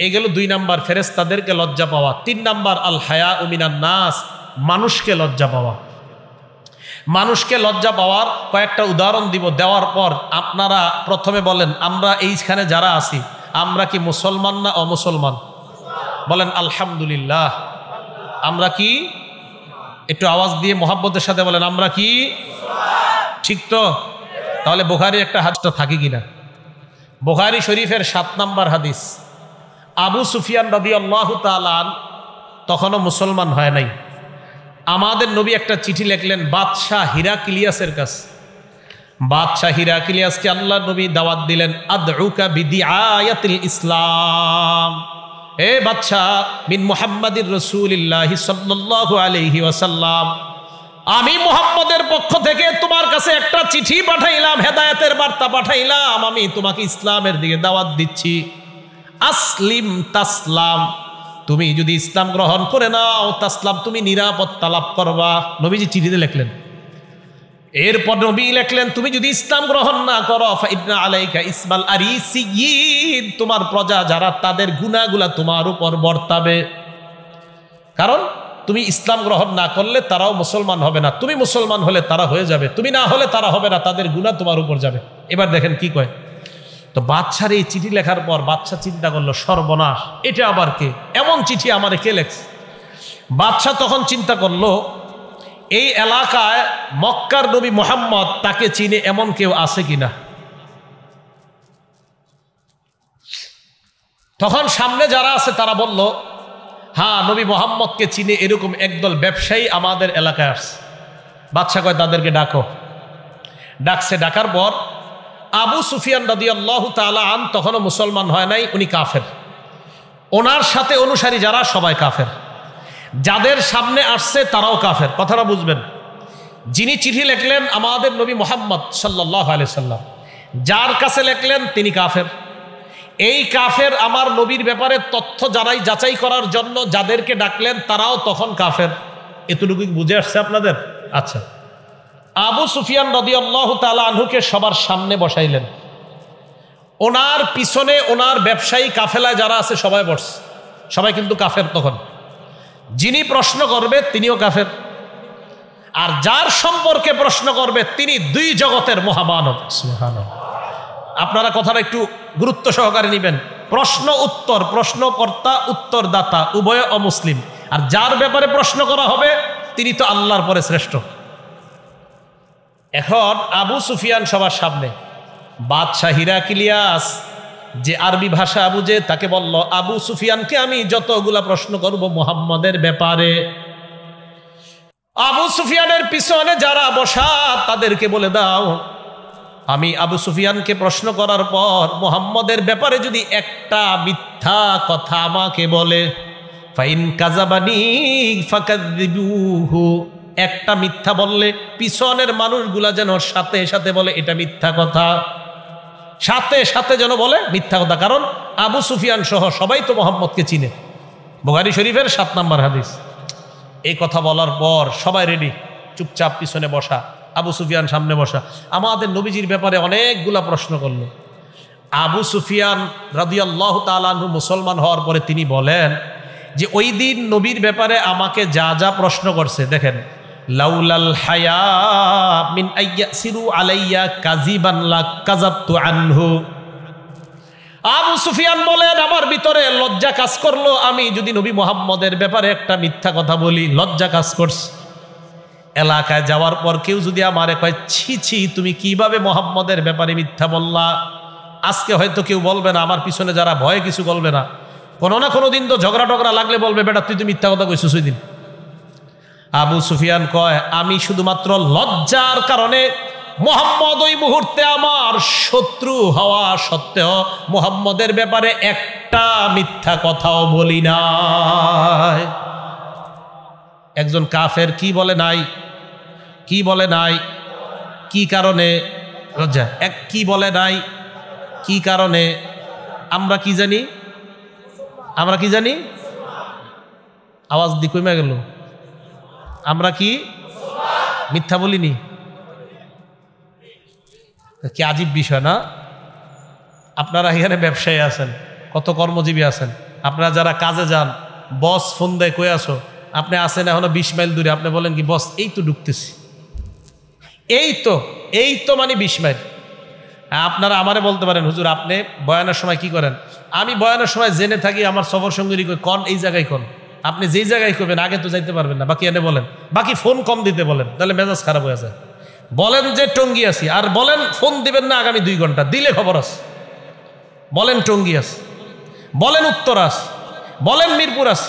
এই গেল 2 নাম্বার, ফেরেশতাদেরকে লজ্জা পাওয়া। 3 নাম্বার আল হায়া মিনান নাস, মানুষকে লজ্জা পাওয়া। মানুষকে লজ্জা পাওয়ার কয়েকটা উদাহরণ দিব। দেওয়ার পর আপনারা প্রথমে বলেন আমরা এইখানে যারা আছি আমরা কি মুসলমান না অমুসলমান? বলেন আলহামদুলিল্লাহ। আমরা কি? একটু আওয়াজ দিয়ে মোহাব্বতের সাথে বলেন আমরা কি? ঠিক তো? তাহলে বুখারীর একটা হাদিসটা থাকে কিনা? বুখারী শরীফের 7 নম্বর হাদিস। আবু সুফিয়ান রাদিয়াল্লাহু তাআলা তখনও মুসলমান হয় নাই। আমাদের নবী একটা চিঠি লিখলেন বাদশাহ হিরাক্লিয়াসের কাছে। বাদশাহ হিরাক্লিয়াসকে আল্লাহ নবী দাওয়াত দিলেন, আদউকা বিদিআয়াতিল ইসলাম, এ বাদশাহ মিন মুহাম্মাদির রাসূলিল্লাহি সাল্লাল্লাহু আলাইহি ওয়াসাল্লাম, আমি মুহাম্মদের পক্ষ থেকে তোমার কাছে একটা চিঠি পাঠাইলাম, হেদায়েতের বার্তা পাঠাইলাম, আমি তোমাকে ইসলামের দিকে দাওয়াত দিচ্ছি। আসলিম তাসলাম, তুমি যদি ইসলাম গ্রহণ করে নাও তাসলাম, তুমি নিরাপত্তা লাভ করবা। নবীজি চিঠিতে লিখলেন। এরপর নবী লিখলেন, তুমি যদি ইসলাম গ্রহণ না করো ফাইন্না আলাইকা ইসমাল আরিসিয়িন, তোমার প্রজা যারা তাদের গুনাহগুলা তোমার উপর বর্তাবে। কারণ তুমি ইসলাম গ্রহণ না করলে তারাও মুসলমান হবে না, তুমি মুসলমান হলে তারা হয়ে যাবে, তুমি না হলে তারা হবে না, তাদের গুনাহ তোমার উপর যাবে। এবার দেখেন কি কয়। তো বাদশার এই চিঠি লেখার পর বাদশা চিন্তা করলো, সর্বনাশ, এটা আবার কে, এমন চিঠি আমারে কে লেখছে। বাদশা তখন চিন্তা করলো, এই এলাকায় মক্কার নবী মুহাম্মদ তাকে চিনে এমন কেউ আছে কিনা। তখন সামনে যারা আছে তারা বলল, হ্যাঁ, নবী মুহাম্মদকে চিনে এরকম একদল ব্যবসায়ী আমাদের এলাকায় আসছে। বাদশা কয় তাদেরকে ডাকো। ডাকছে। ডাকার পর আবু সুফিয়ান রাদিয়াল্লাহু তাআলা আন তখনও মুসলমান হয় নাই, উনি কাফের। ওনার সাথে অনুসারী যারা সবাই কাফের, যাদের সামনে আসছে তারাও কাফের। কথাটা বুঝবেন। যিনি চিঠি লিখলেন আমাদের নবী মুহাম্মদ সাল্লাল্লাহু আলাইহি সাল্লাম, যার কাছে লিখলেন তিনি কাফের। এই কাফের আমার নবীর ব্যাপারে তথ্য যাচাই করার জন্য যাদেরকে ডাকলেন তারাও তখন কাফের। এতটুকু বুঝে আসছে আপনাদের? আচ্ছা। আবু সুফিয়ান রাদিয়াল্লাহু তাআলা আনহুকে সবার সামনে বসাইলেন। ওনার পিছনে ওনার ব্যবসায়ী কাফেলায় যারা আছে সবাই বসছে। সবাই কিন্তু কাফের তখন। যিনি প্রশ্ন করবে তিনিও কাফের, আর যার সম্পর্কে প্রশ্ন করবে তিনি দুই জগতের মহামানব। সুবহানাল্লাহ। আপনারা কথাটা একটু গুরুত্ব সহকারে নেবেন। প্রশ্ন উত্তর, প্রশ্নকর্তা উত্তরদাতা উভয় অমুসলিম, আর যার ব্যাপারে প্রশ্ন করা হবে তিনি তো আল্লাহর পরে শ্রেষ্ঠ। এখন আবু সুফিয়ান সবার সামনে, বাদশাহ হিরাক্লিয়াস যে আরবি ভাষা বুঝে তাকে বলল, আবু সুফিয়ানকে আমি যতগুলা প্রশ্ন করব মুহাম্মদের ব্যাপারে, আবু সুফিয়ানের পিছনে যারা বসা তাদেরকে বলে দাও, আমি আবু সুফিয়ানকে প্রশ্ন করার পর মুহাম্মদের ব্যাপারে যদি একটা মিথ্যা কথা আমাকে বলে, ফাইন কাযাবানি ফাকাযিবুহু, একটা মিথ্যা বললে পিছনের মানুষগুলা যেন সাথে সাথে বলে এটা মিথ্যা কথা, সাথে সাথে যেন বলে মিথ্যা কথা। কারণ আবু সুফিয়ান সহ সবাই তো মুহাম্মদকে চিনে। বুখারী শরীফের 7 নম্বর হাদিস। এই কথা বলার পর সবাই রেডি, চুপচাপ পিছনে বসা, আবু সুফিয়ান সামনে বসা। আমাদের নবীজির ব্যাপারে অনেকগুলা প্রশ্ন করলো। আবু সুফিয়ান রাদিয়াল্লাহু তাআলা আনহু মুসলমান হওয়ার পরে তিনি বলেন যে ওই দিন নবীর ব্যাপারে আমাকে যা যা প্রশ্ন করছে, দেখেন, লাউলাল হায়া মিন আইয়াসিরু আলাইয়া কাযিবান লা কাযাবতু আনহু। আবু সুফিয়ান বলেন আমার ভিতরে লজ্জা কাজ করলো, আমি যদি নবী মুহাম্মদের ব্যাপারে একটা মিথ্যা কথা বলি, লজ্জা কাজ করছে। এলাকায় যাওয়ার পর কেউ যদি আমারে কয়, ছি ছি, তুমি কিভাবে মুহাম্মদের ব্যাপারে মিথ্যা বললা, আজকে হয়তো কেউ বলবে না, আমার পিছনে যারা ভয়ে কিছু বলবে না, কোনো না কোনো দিন তো ঝগড়া টগড়া লাগলে বলবে, বেটা তুই তো মিথ্যা কথা কইছিস ওই দিন। আবু সুফিয়ান কয়, আমি শুধুমাত্র লজ্জার কারণে মুহাম্মদ ওই মুহূর্তে আমার শত্রু হওয়া সত্ত্বেও মুহাম্মদের ব্যাপারে একটা মিথ্যা কথাও বলি নাই। একজন কাফের কি বলে নাই? কি বলে নাই? কি কারণে? লজ্জা। কি বলে নাই? কি কারণে? আমরা কি জানি? আমরা কি জানি? আওয়াজ দি কমে গেল। আমরা কি মিথ্যা বলিনি? কি আজীব বিষয় না? আপনারা এখানে ব্যবসায়ী আছেন, কত কর্মজীবী আছেন, আপনারা যারা কাজে যান, বস ফোন দেয়, কই আসো, আপনি আসেন এখনো 20 মাইল দূরে, আপনি বলেন কি, বস এই তো ঢুকতেছি, এই তো মানে 20 মাইল। আপনারা আমারে বলতে পারেন, হুজুর আপনি বয়ানের সময় কি করেন? আমি বয়ানের সময় জেনে থাকি, আমার সফর সঙ্গী কই কন এই জায়গায় কন, আপনি যেই জায়গায় করবেন আগে তো যাইতে পারবেন না, বাকি এনে বলেন, বাকি ফোন কম দিতে বলেন, তাহলে মেজাজ খারাপ হয়ে যায়। বলেন যে টঙ্গি আছি, আর বলেন ফোন দিবেন না আগামী 2 ঘন্টা, দিলে খবর আছে। বলেন টঙ্গী আছে, বলেন উত্তর আছে, বলেন মিরপুর আছে,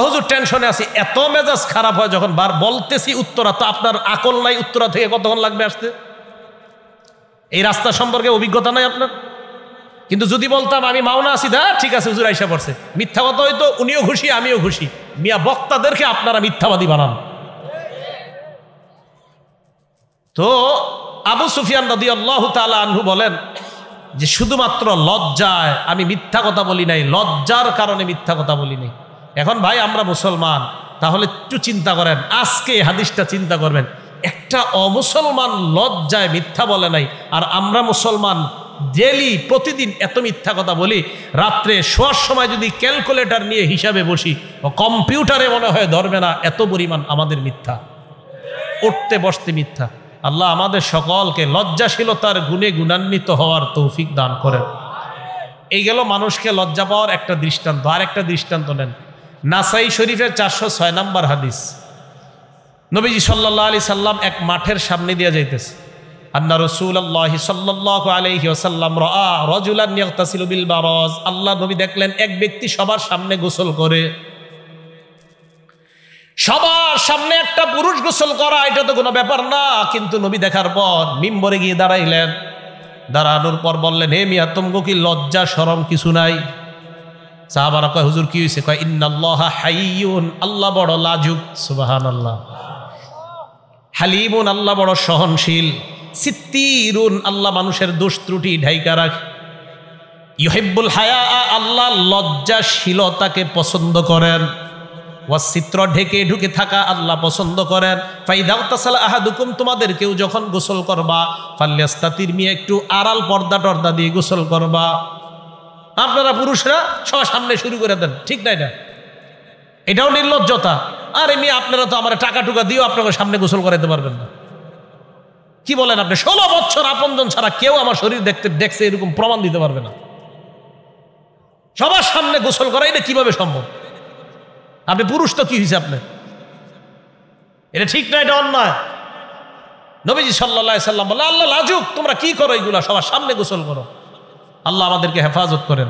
হুজুর টেনশনে আছি। এত মেজাজ খারাপ হয় যখন বার বলতেছি উত্তরা, তো আপনার আকল নাই উত্তরা থেকে কতক্ষণ লাগবে আসতে? এই রাস্তা সম্পর্কে অভিজ্ঞতা নাই আপনার? কিন্তু যদি বলতাম আমি মাওনা আছি, দা ঠিক আছে হুজুর আইসা পড়ছে, মিথ্যা কথা হয়তো, উনিও খুশি আমিও খুশি। মিয়া বক্তাদেরকে আপনারা মিথ্যাবাদী বানান। তো আবু সুফিয়ান রাদিয়াল্লাহু তাআলা আনহু বলেন যে শুধুমাত্র লজ্জায় আমি মিথ্যা কথা বলি নাই, লজ্জার কারণে মিথ্যা কথা বলি নাই। এখন ভাই আমরা মুসলমান, তাহলে একটু চিন্তা করেন, আজকে হাদিসটা চিন্তা করবেন, একটা অমুসলমান লজ্জায় মিথ্যা বলে নাই, আর আমরা মুসলমান ডেলি প্রতিদিন এত মিথ্যা কথা বলি। রাত্রে শোয়ার সময় যদি ক্যালকুলেটর নিয়ে হিসাবে বসি, ও কম্পিউটারে মনে হয় ধরবে না, এত পরিমাণ আমাদের মিথ্যা, উঠতে বসতে মিথ্যা। আল্লাহ আমাদের সকলকে লজ্জাশীলতার গুণে গুণান্বিত হওয়ার তৌফিক দান করেন। এই গেল মানুষকে লজ্জা পাওয়ার একটা দৃষ্টান্ত। আর একটা দৃষ্টান্ত নেন, নাসাই শরীফের 406 নম্বর হাদিস। নবীজি সাল্লাল্লাহু আলাইহি সাল্লাম এক মাঠের সামনে দিয়ে যাইতেছে। আন্না রাসূলুল্লাহি সাল্লাল্লাহু আলাইহি ওয়াসাল্লাম রাআ রাজুলান ইয়াগতাসিলু বিল বারাজ। আল্লাহ নবী দেখলেন এক ব্যক্তি সবার সামনে গোসল করে। সবার সামনে একটা পুরুষ গোসল করা, এটা তো কোনো ব্যাপার না। কিন্তু নবী দেখার পর মিম্বরে গিয়ে দাঁড়াইলেন। দাঁড়ানোর পর বললেন, হে মিয়া, তোমগো কি লজ্জা শরম কিছু নাই? সাহাবারা কয়, হুজুর কি হয়েছে? কয়, ইন্নাল্লাহা হাইয়ুন, আল্লাহ বড় লাজুক। সুবহানাল্লাহ। হালিমুন, আল্লাহ বড় সহনশীল। সিত্তিরুন, আল্লাহ মানুষের দোষ ত্রুটি ঢাইকা রাখে। ইউহিব্বুল হায়া, আল্লাহ লজ্জাশীলতাকে পছন্দ করেন। ওয়াসিত্র, ঢেকে ঢুকে থাকা আল্লাহ পছন্দ করেন। ফাইদা তাসালা আহাদুকুম, তোমাদের কেউ যখন গোসল করবা, ফাল্যাস্তাতির, মিয়া একটু আড়াল পর্দা টর্দা দিয়ে গোসল করবা। আপনারা পুরুষরা সবার সামনে শুরু করে দেন, ঠিক না? এটাও নির্লজ্জতা। আরে মিয়া, আপনারা তো আমার টাকা টুকা দিয়েও আপনাকে সামনে গোসল করাইতে পারবেন না। কি বলেন আপনি? 16 বছর আপনজন ছাড়া কেউ আমার শরীর দেখছে এরকম প্রমাণ দিতে পারবে না। সবার সামনে গোসল করা এটা কিভাবে সম্ভব? আপনি পুরুষ তো কি হয়েছে আপনার? এটা ঠিক না, এটা অন্যায়। নবীজি সাল্লাল্লাহু আলাইহি সাল্লাম বলে, আল্লাহ লাজুক, তোমরা কি করো এগুলা? সবার সামনে গোসল করো। আল্লাহ আমাদেরকে হেফাজত করেন।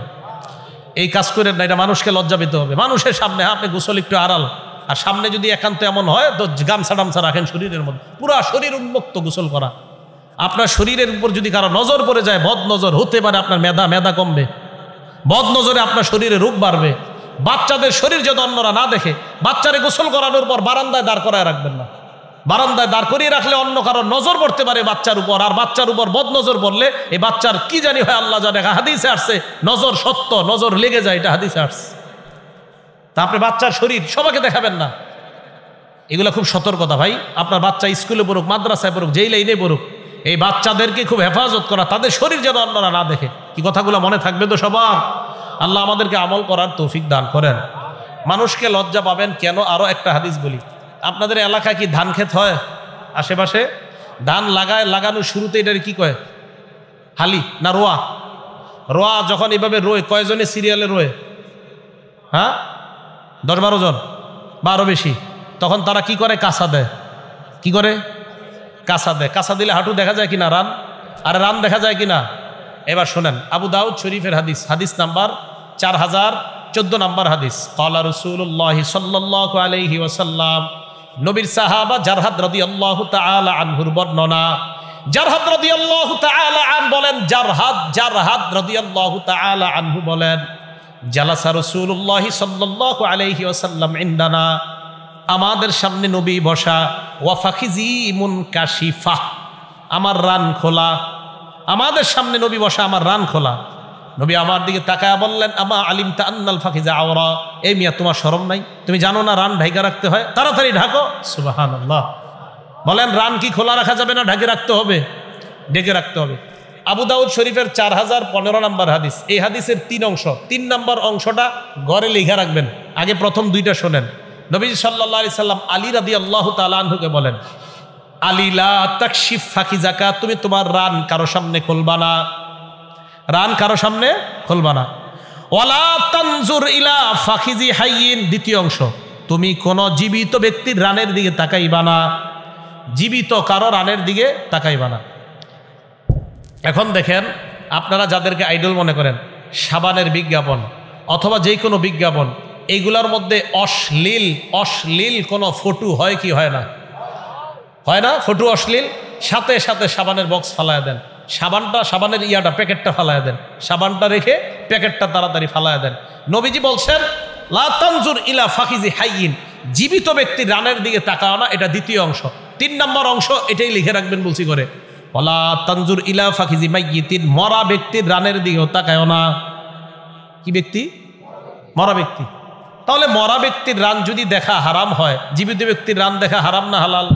এই কাজ করেন না, এটা মানুষকে লজ্জা পেতে হবে। মানুষের সামনে আপনি গোসল একটু আড়াল, আর সামনে যদি একান্ত এমন হয় তো গামছা টামছা রাখেন শরীরের মধ্যে, পুরো শরীর উন্মুক্ত গোসল করা। আপনার শরীরের উপর যদি কারো নজর পড়ে যায়, বদ নজর হতে পারে, আপনার মেধা কমবে, বদ নজরে আপনার শরীরে রোগ বাড়বে। বাচ্চাদের শরীর যদি অন্যরা না দেখে, বাচ্চারে গোসল করানোর পর বারান্দায় দাঁড় করায় রাখবেন না। বারান্দায় দাঁড় করিয়ে রাখলে অন্য কারো নজর পড়তে পারে বাচ্চার উপর, আর বাচ্চার উপর বদ নজর পড়লে এই বাচ্চার কি জানি হয় আল্লাহ জানে। হাদিসে আসছে, নজর সত্য, নজর লেগে যায়, এটা হাদিসে আসছে। তা আপনি বাচ্চার শরীর সবাইকে দেখাবেন না, এগুলো খুব সতর্কতা ভাই। আপনার বাচ্চা স্কুলে পড়ুক, মাদ্রাসায় পড়ুক, যেই লাইনে পড়ুক, এই বাচ্চাদেরকে খুব হেফাজত করা, তাদের শরীর যেন অন্যরা না দেখে। কি কথাগুলো মনে থাকবে তো সবার? আল্লাহ আমাদেরকে আমল করার তৌফিক দান করেন। মানুষকে লজ্জা পাবেন কেন? আরো একটা হাদিস বলি। আপনাদের এলাকায় কি ধান ক্ষেত হয়? আশেপাশে ধান লাগানোর শুরুতে এটার কি কয়? হালি না রোয়া? রোয়া যখন এইভাবে রোয়, কয়জনে সিরিয়ালে রোয়? হ্যাঁ, 10-12 জন বা আরো বেশি। তখন তারা কি করে? কাঁচা দেয়। কি করে? কাঁচা দেয়। কাঁচা দিলে হাঁটু দেখা যায় কিনা? রান। আরে রান দেখা যায় কিনা? এবার শোনেন, আবু দাউদ শরীফের হাদিস, হাদিস নাম্বার 4014 নম্বর হাদিস। ক্বালা রাসূলুল্লাহ সাল্লাল্লাহু আলাইহি ওয়াসাল্লাম, নবীর সাহাবা জারহাদ রাদিয়াল্লাহু তাআলা আনহুর বর্ণনা। জারহাদ রাদিয়াল্লাহু তাআলা আন বলেন, জারহাদ রাদিয়াল্লাহু তাআলা আনহু বলেন, জালাসা রাসূলুল্লাহ সাল্লাল্লাহু আলাইহি ওয়াসাল্লাম ইনদানা, আমাদের সামনে নবী বসা। ওয়া ফাখিজি মুনকাশিফা, আমার রান খোলা। আমাদের সামনে নবী বসা, আমার রান খোলা। নবী আমার দিকে তাকায়া বললেন, আমা আলিমতা আন্নাল ফাখিজা আওরা, এই মিয়া তোমার শরম নাই? তুমি জানো না রান ঢাকা রাখতে হয়? তাড়াতাড়ি ঢাকো। সুবহানাল্লাহ। বলেন, রান কি খোলা রাখা যাবে না ঢাকে রাখতে হবে? ঢেকে রাখতে হবে। আবু দাউদ শরীফের 4015 নম্বর হাদিস। এই হাদিসের 3 অংশ। 3 নম্বর অংশটা ঘরে লিখে রাখবেন, আগে প্রথম 2টা শোনেন। নবী সাল্লাল্লাহু আলাইহি সাল্লাম আলী রাদিয়াল্লাহু তাআলা আনহুকে বলেন, আলী লা তাকশিফ ফাখিজাকা, তুমি তোমার রান কারো সামনে খুলবা না। রান কারো সামনে খুলবা না। ওয়ালা তানজুর ইলা ফাখিজি হাইয়িন, দ্বিতীয় অংশ, তুমি কোন জীবিত ব্যক্তির রানের দিকে তাকাইবা না। জীবিত কারো রানের দিকে তাকাইবা না। এখন দেখেন, আপনারা যাদেরকে আইডল মনে করেন, সাবানের বিজ্ঞাপন অথবা যে কোনো বিজ্ঞাপন, এইগুলোর মধ্যে অশ্লীল কোনো ফটো হয় কি হয় না? হয় না? ফটো অশ্লীল, সাথে সাথে সাবানের বক্স ফালায় দেন, সাবানের প্যাকেটটা ফালায় দেন, সাবানটা রেখে প্যাকেটটা তাড়াতাড়ি ফালায় দেন। নবীজি বলছেন লা তানজুর ইলা ফাখিজি হাইয়িন, জীবিত ব্যক্তির রানের দিকে তাকাও না, এটা দ্বিতীয় অংশ। 3 নম্বর অংশ এটাই লিখে রাখবেন বলছি করে, ওয়ালা তানজুর ইলা ফাখিজি মাইয়িতিন, মরা ব্যক্তির রানের দিকেও তাকাও না। কি ব্যক্তি? মরা ব্যক্তি। তাহলে মরা ব্যক্তির রান যদি দেখা হারাম হয়, জীবিত ব্যক্তির রান দেখা হারাম না হালাল?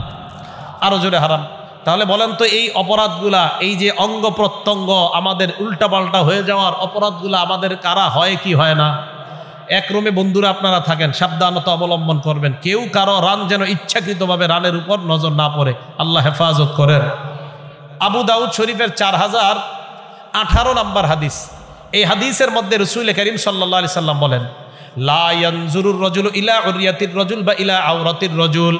আরো জোরে হারাম। তাহলে বলেন তো এই অপরাধগুলা, এই যে অঙ্গ প্রত্যঙ্গ আমাদের উল্টাপাল্টা হয়ে যাওয়ার অপরাধগুলা আমাদের কারা হয় কি হয় না? এক রুমে বন্ধুরা আপনারা থাকেন, সাবধানতা অবলম্বন করবেন, কেউ কারো রান যেন ইচ্ছাকৃতভাবে রানের উপর নজর না পড়ে, আল্লাহ হেফাজত করেন। আবু দাউদ শরীফের 4018 নম্বর হাদিস, এই হাদিসের মধ্যে রাসূল করিম সাল্লাল্লাহু আলাইহি সাল্লাম বলেন লা ইয়ানজুরুর রাজুলু ইলা উরিয়াতির রাজুল বা ইলা আওরাতির রাজুল,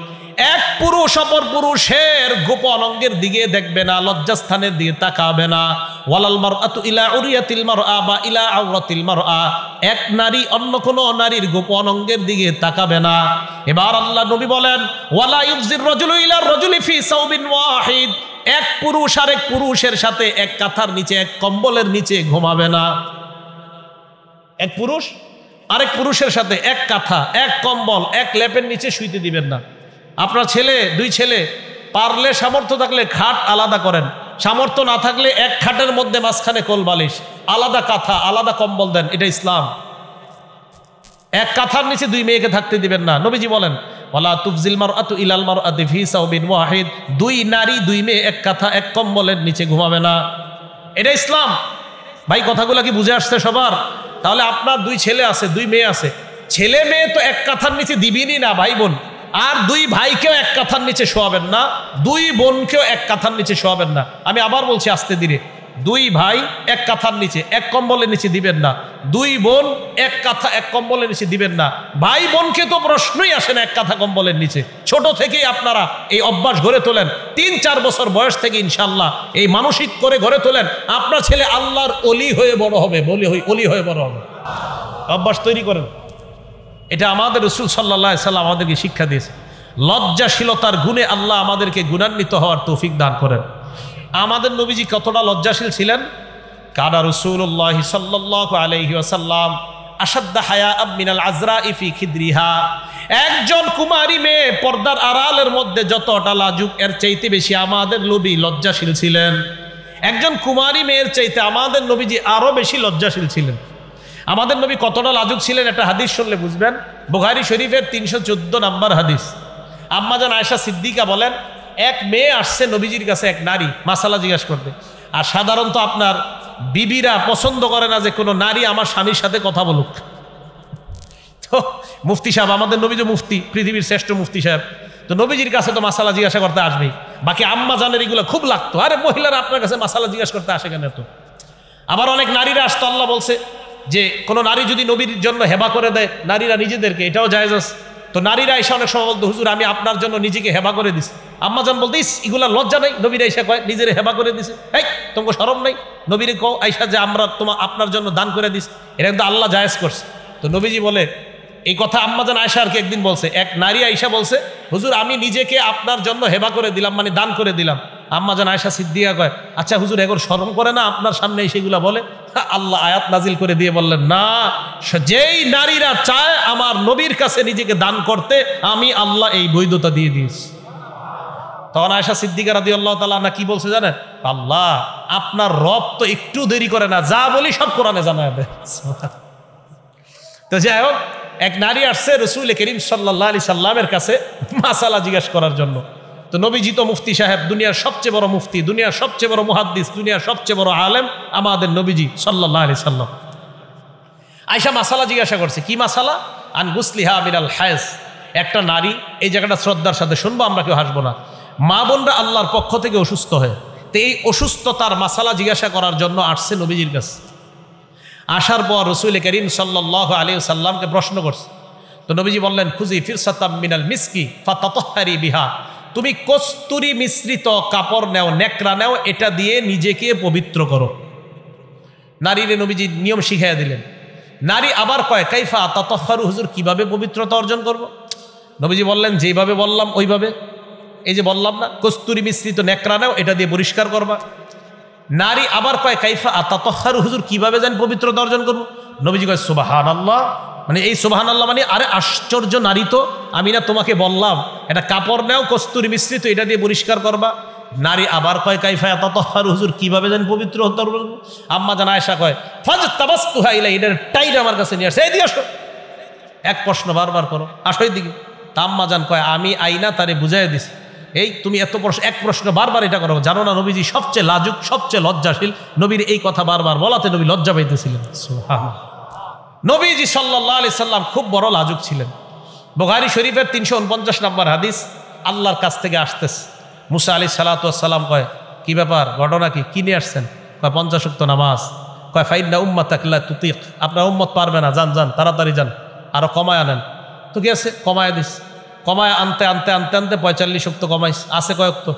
এক পুরুষ অপর পুরুষের গোপন অঙ্গের দিকে দেখবে না, লজ্জাস্থানের দিকে তাকাবে না। ওয়ালাল মারআতু ইলা উরিয়াতিল মারআ বা ইলা আওরাতিল মারআ, এক নারী অন্য কোন নারীর গোপন অঙ্গের দিকে তাকাবে না। এবার আল্লাহ নবী বলেন ওয়ালা ইউজির রাজুলু ইলা রাজুলি ফি সাওবিন ওয়াহিদ, এক পুরুষ আরেক পুরুষের সাথে এক কাঁথার নিচে, এক কম্বলের নিচে ঘুমাবে না। এক পুরুষ আরেক পুরুষের সাথে এক কাঁথা, এক কম্বল, এক লেপের নিচে শুইতে দিবেন না। আপনার ছেলে, 2 ছেলে, পারলে সামর্থ্য থাকলে খাট আলাদা করেন, সামর্থ্য না থাকলে এক খাটের মধ্যে মাঝখানে কোল বালিশ, আলাদা কাঁথা, আলাদা কম্বল দেন, এটা ইসলাম। এক কাঁথার নিচে 2 মেয়েকে থাকতে দিবেন না। নবীজি বলেন ওয়ালা তুফজিল মারআতু ইলাল মারআতি ফি সাওবিন ওয়াহিদ, 2 নারী 2 মেয়ে এক কাঁথা এক কম্বলের নিচে ঘুমাবে না, এটা ইসলাম। ভাই কথাগুলো কি বুঝে আসছে সবার? তাহলে আপনার 2 ছেলে আছে, 2 মেয়ে আছে, ছেলে মেয়ে তো এক কাঁথার নিচে দিবেনই না ভাই বোন, আর 2 ভাইকেও এক কাঁথার নিচে শোয়াবেন না, 2 বোনকেও এক কাঁথার নিচে শোয়াবেন না। আমি আবার বলছি আস্তে ধীরে, 2 ভাই এক কাঁথার নিচে এক কম্বলের নিচে দিবেন না, 2 বোন এক কাঁথা এক কম্বলের নিচে দিবেন না। ভাই বোনকে তো প্রশ্নই আসে না এক কাঁথা কম্বলের নিচে। ছোট থেকেই আপনারা এই অভ্যাস গড়ে তোলেন, 3-4 বছর বয়স থেকে ইনশাআল্লাহ এই মানসিক করে গড়ে তোলেন, আপনার ছেলে আল্লাহর অলি হয়ে বড় হবে, অলি হয়ে বড় হবে। অভ্যাস তৈরি করেন, এটা আমাদের রাসূল সাল্লাল্লাহু আলাইহি সাল্লাম আমাদেরকে শিক্ষা দিয়েছে। লজ্জাশীলতার গুণে আল্লাহ আমাদেরকে গুণান্বিত হওয়ার তৌফিক দান করেন। আমাদের নবীজি কতটা লজ্জাশীল ছিলেন? কানা রাসূলুল্লাহ সাল্লাল্লাহু আলাইহি ওয়াসাল্লাম আশাদ্দা হায়াআম মিনাল আযরাই ফি খিদরিহা, একজন কুমারী মেয়ে পর্দার আড়ালের মধ্যে যতটা লাজুক, এর চাইতে বেশি আমাদের নবী লজ্জাশীল ছিলেন। একজন কুমারী মেয়ের চাইতে আমাদের নবীজি আরো বেশি লজ্জাশীল ছিলেন। আমাদের নবী কতটা লাজুক ছিলেন একটা হাদিস শুনলে বুঝবেন। বুখারী শরীফের 314 নম্বর হাদিস। আম্মাজান আয়েশা সিদ্দিকা বলেন এক মেয়ে আসছে নবীজির কাছে, এক নারী মাসালা জিজ্ঞাসা করতে। আর সাধারণত আপনার বিবিরা পছন্দ করে না যে কোনো নারী আমার স্বামীর সাথে কথা বলুক। তো মুফতি সাহেব, আমাদের নবী যে মুফতি, পৃথিবীর শ্রেষ্ঠ মুফতি সাহেব, তো নবীজির কাছে তো মাসালা জিজ্ঞাসা করতে আসবেই। বাকি আম্মা জানের এগুলো খুব লাগতো, আরে মহিলারা আপনার কাছে মাসালা জিজ্ঞাসা করতে আসে কেন? তো আবার অনেক নারীরা আসতো, আল্লাহ বলছে যে কোনো নারী যদি নবীর জন্য হেবা করে দেয় নারীরা নিজেদেরকে, এটাও জায়েজ আছে। তো নারীরা এসে অনেক সময় বলতো হুজুর আমি আপনার জন্য নিজেকে হেবা করে দিছি। আম্মাজান বলতে ইস এগুলা লজ্জা নাই? নবীরা আইসা কয় নিজের হেবা করে দিছে, এই তোমাকে শরম নাই? নবীরে কও আইসা যে আমরা আপনার জন্য দান করে দিস, এটা কিন্তু আল্লাহ জায়েজ করছে। তো নবীজি বলে এই কথা আম্মাজান আয়েশা আর কি একদিন বলছে, এক নারী আইসা বলছে হুজুর আমি নিজেকে আপনার জন্য হেবা করে দিলাম, মানে দান করে দিলাম। আম্মাজান আয়েশা সিদ্দিকা কয় আচ্ছা হুজুর এগোর শরম করে না আপনার সামনে সেগুলা বলে? আল্লাহ আয়াত নাজিল করে দিয়ে বললেন না, যেই নারীরা চায় আমার নবীর কাছে নিজেকে দান করতে আমি আল্লাহ এই বৈধতা দিয়ে দিয়েছি। তখন আয়েশা সিদ্দিকা রাদিয়াল্লাহু তাআলা আনহা কি বলছে জানেন? আল্লাহ আপনার রব তো একটু দেরি করে না, যা বলি সব কোরআনে জানায় দেয়। তো যাই হোক, এক নারী আসছে রাসূল করিম সাল্লাল্লাহু আলাইহি সাল্লামের কাছে মাসালা জিজ্ঞাসা করার জন্য। তো নবীজি তো মুফতি সাহেব, দুনিয়ার সবচেয়ে বড় মুফতি, দুনিয়ার সবচেয়ে বড় মুহাদ্দিস, দুনিয়ার সবচেয়ে বড় আলেম আমাদের নবীজি সাল্লাল্লাহু আলাইহি সাল্লাম। আয়েশা মাসালা জিজ্ঞাসা করছে, কি মাসালা? আন গুসলিহা মিনাল হায়জ, একটা নারী, এই জায়গাটা শ্রদ্ধার সাথে শুনবো, আমরা কেউ হাসবো না। মা বোনরা আল্লাহর পক্ষ থেকে অসুস্থ হয়ে, তো এই অসুস্থতার মাসালা জিজ্ঞাসা করার জন্য আসছে নবীজির কাছে। আসার পর রাসূল করিম সাল্লাল্লাহু আলাইহি সাল্লামকে প্রশ্ন করছে। তো নবীজি বললেন খুজি ফিরসাতাম মিনাল মিসকি ফাতাতাহহারি বিহা, তুমি কস্তুরী মিশ্রিত কাপড় নেও, নেকড়া নেও, এটা দিয়ে নিজেকে পবিত্র করো। নারীরে নবীজি নিয়ম শিখাইয়া দিলেন। নারী আবার কয় কাইফা তাতাহহারু, হুজুর কিভাবে পবিত্রতা অর্জন করব? নবীজি বললেন যেইভাবে বললাম ওইভাবে। এই যে বললাম না কস্তুরি মিশ্রিত নেকড়া নাও, এটা দিয়ে পরিষ্কার করবা। নারী আবার কয় কাইফা তাতাহহারু, হুজুর কিভাবে জান পবিত্রতা অর্জন করব? নবীজি কয় সুবহানাল্লাহ, মানে এই সুবহানাল্লাহ মানে আরে আশ্চর্য নারী তো, আমি না তোমাকে বললাম এটা কাপড় নাও কস্তুরি মিশ্রিত, এটা দিয়ে পরিষ্কার করবা। নারী আবার কয় কাইফা তাতাহহারু, হুজুর কিভাবে জান পবিত্র হতে পারব? আম্মা জান আয়েশা কয় ফাজতাবাসতুহা ইলাই, এটার টাইট আমার কাছে নিয়ে আসে, এই দিয়ে আসো। এক প্রশ্ন বারবার করো, আসো এদিকে। তা আম্মা জান কয় আমি আইনা তারে বুঝাইয়া দিছি, এই তুমি এত প্রশ্ন এক প্রশ্ন বারবার এটা করো, জানো না নবীজি সবচেয়ে লাজুক সবচেয়ে লজ্জাশীল, নবীর এই কথা বারবার বলাতে নবী লজ্জা পাইতেছিলেন। সুবহানাল্লাহ। নবীজি সাল্লাল্লাহু আলাইহি সাল্লাম খুব বড় লাজুক ছিলেন। বুখারী শরীফের 349 নম্বর হাদিস, আল্লাহর কাছ থেকে আসতেছে মুসা আলাইহিস সালাতু ওয়াস সালাম কয় কি ব্যাপার, ঘটনা কি নিয়ে আসছেন? কয় 50 ওয়াক্ত নামাজ। কয় ফাইন্না উম্মাতাক লা তুতিক, আপনার উম্মত পারবে না, যান যান তাড়াতাড়ি যান, আরো কমায় আনেন। তো কি আছে, কমায় দিস। কমায় আনতে আনতে আনতে আনতে 45 ওয়াক্ত কমাইস। আছে কয় ওয়াক্ত?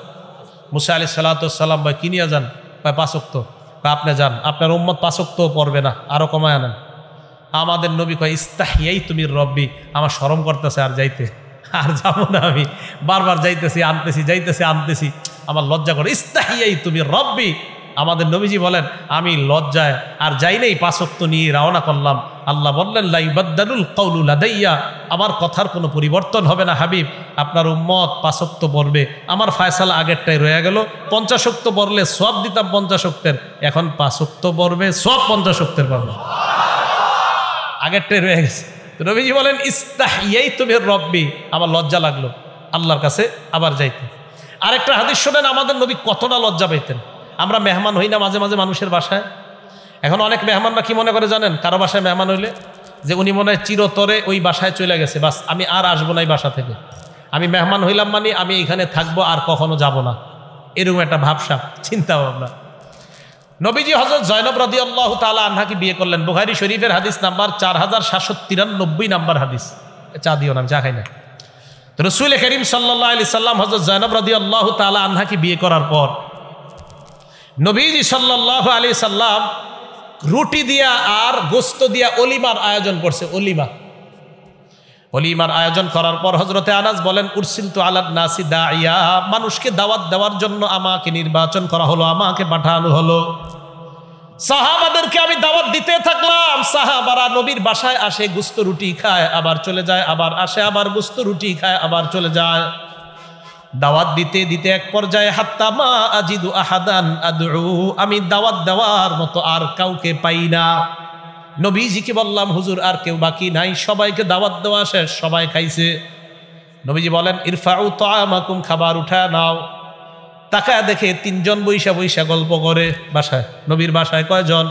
মুসা আলাইহিস সালাতু ওয়াস সালাম ভাই কি নিয়ে যান? কয় 5 ওয়াক্ত। কয় আপনি যান, আপনার উম্মত 5 ওয়াক্ত পড়বে না, আরো কমায় আনেন। আমাদের নবী কয় ইস্তাহিয়াই তুমি রব্বি, আমার শরম করতেছে আর যাইতে, আর যাবো না আমি, বারবার যাইতেছি আনতেছি যাইতেছি আনতেছি, আমার লজ্জা করে। ইস্তাহিয়াই তুমি রব্বি, আমাদের নবীজি বলেন আমি লজ্জায় আর যাই নেই, 5 ওয়াক্ত নিয়ে রওনা করলাম। আল্লাহ বললেন লা ইউবাদদালুল কাউলু লাদাইয়া, আমার কথার কোনো পরিবর্তন হবে না হাবিব, আপনার উম্মত 5 ওয়াক্ত পড়বে। আমার ফয়সালা আগেরটাই রয়ে গেল, 50 ওয়াক্ত পড়লে সওয়াব দিতাম 50 ওয়াক্তের, এখন 5 ওয়াক্ত পড়বে, সওয়াব 50 ওয়াক্তের পাবে, আগেরটাই রয়ে গেছে। নবীজি বলেন ইস্তাহিয়াই তুমি রব্বি, আমার লজ্জা লাগলো আল্লাহর কাছে আবার যাইতে। আরেকটা হাদিস শোনেন, আমাদের নবী কতটা লজ্জা পাইতেন। আমরা মেহমান হই না মাঝে মাঝে মানুষের বাসায়, এখন অনেক মেহমানরা কি মনে করে জানেন, কারো বাসায় মেহমান হইলে যে উনি মনে হয় চিরতরে ওই বাসায় চলে গেছে, বাস আমি আর আসবো না এই বাসা থেকে, আমি মেহমান হইলাম মানে আমি এখানে থাকবো আর কখনো যাব না, এরকম একটা ভাবসা চিন্তা ভাবনা। নবীজি হযরত জয়নব রাদিয়াল্লাহু তাআলা আনহাকে বিয়ে করলেন। বুখারী শরীফের হাদিস নাম্বার 4793 নাম্বার হাদিস। চা দিও না, আমি চা খাই না। তো রাসূল করিম সাল্লাল্লাহু আলাইহি সাল্লাম হযরত জয়নব রাদিয়াল্লাহু তাআলা আনহাকে বিয়ে করার পর নবীজি সাল্লাল্লাহু আলাইহি সাল্লাম রুটি দিয়া আর গোস্ত দিয়া অলিমার আয়োজন করছে। অলিমার আয়োজন করার পর হযরতে আনাস বলেন উরসিলতু আলান নাসি দাইয়া, মানুষকে দাওয়াত দেওয়ার জন্য আমাকে নির্বাচন করা হলো, আমাকে পাঠানো হলো। সাহাবাদেরকে আমি দাওয়াত দিতে থাকলাম, সাহাবারা নবীর বাসায় আসে, গোস্ত রুটি খায় আবার চলে যায়, আবার আসে আবার গোস্ত রুটি খায় আবার চলে যায়। দাওয়াত দিতে দিতে এক পর্যায়ে হাত্তা মা আজিদু আহাদান আদউ, আমি দাওয়াত দেওয়ার মতো আর কাউকে পাই না। নবীজিকে বললাম হুজুর আর কেউ বাকি নাই, সবাইকে দাওয়াত দেওয়া শেষ, সবাই খাইছে। নবীজি বলেন ইরফাউ তাআমাকুম, খাবার উঠায় নাও। তাকায় দেখে 3 জন বৈশা বৈশা গল্প করে বাসায়। নবীর বাসায় কয়জন?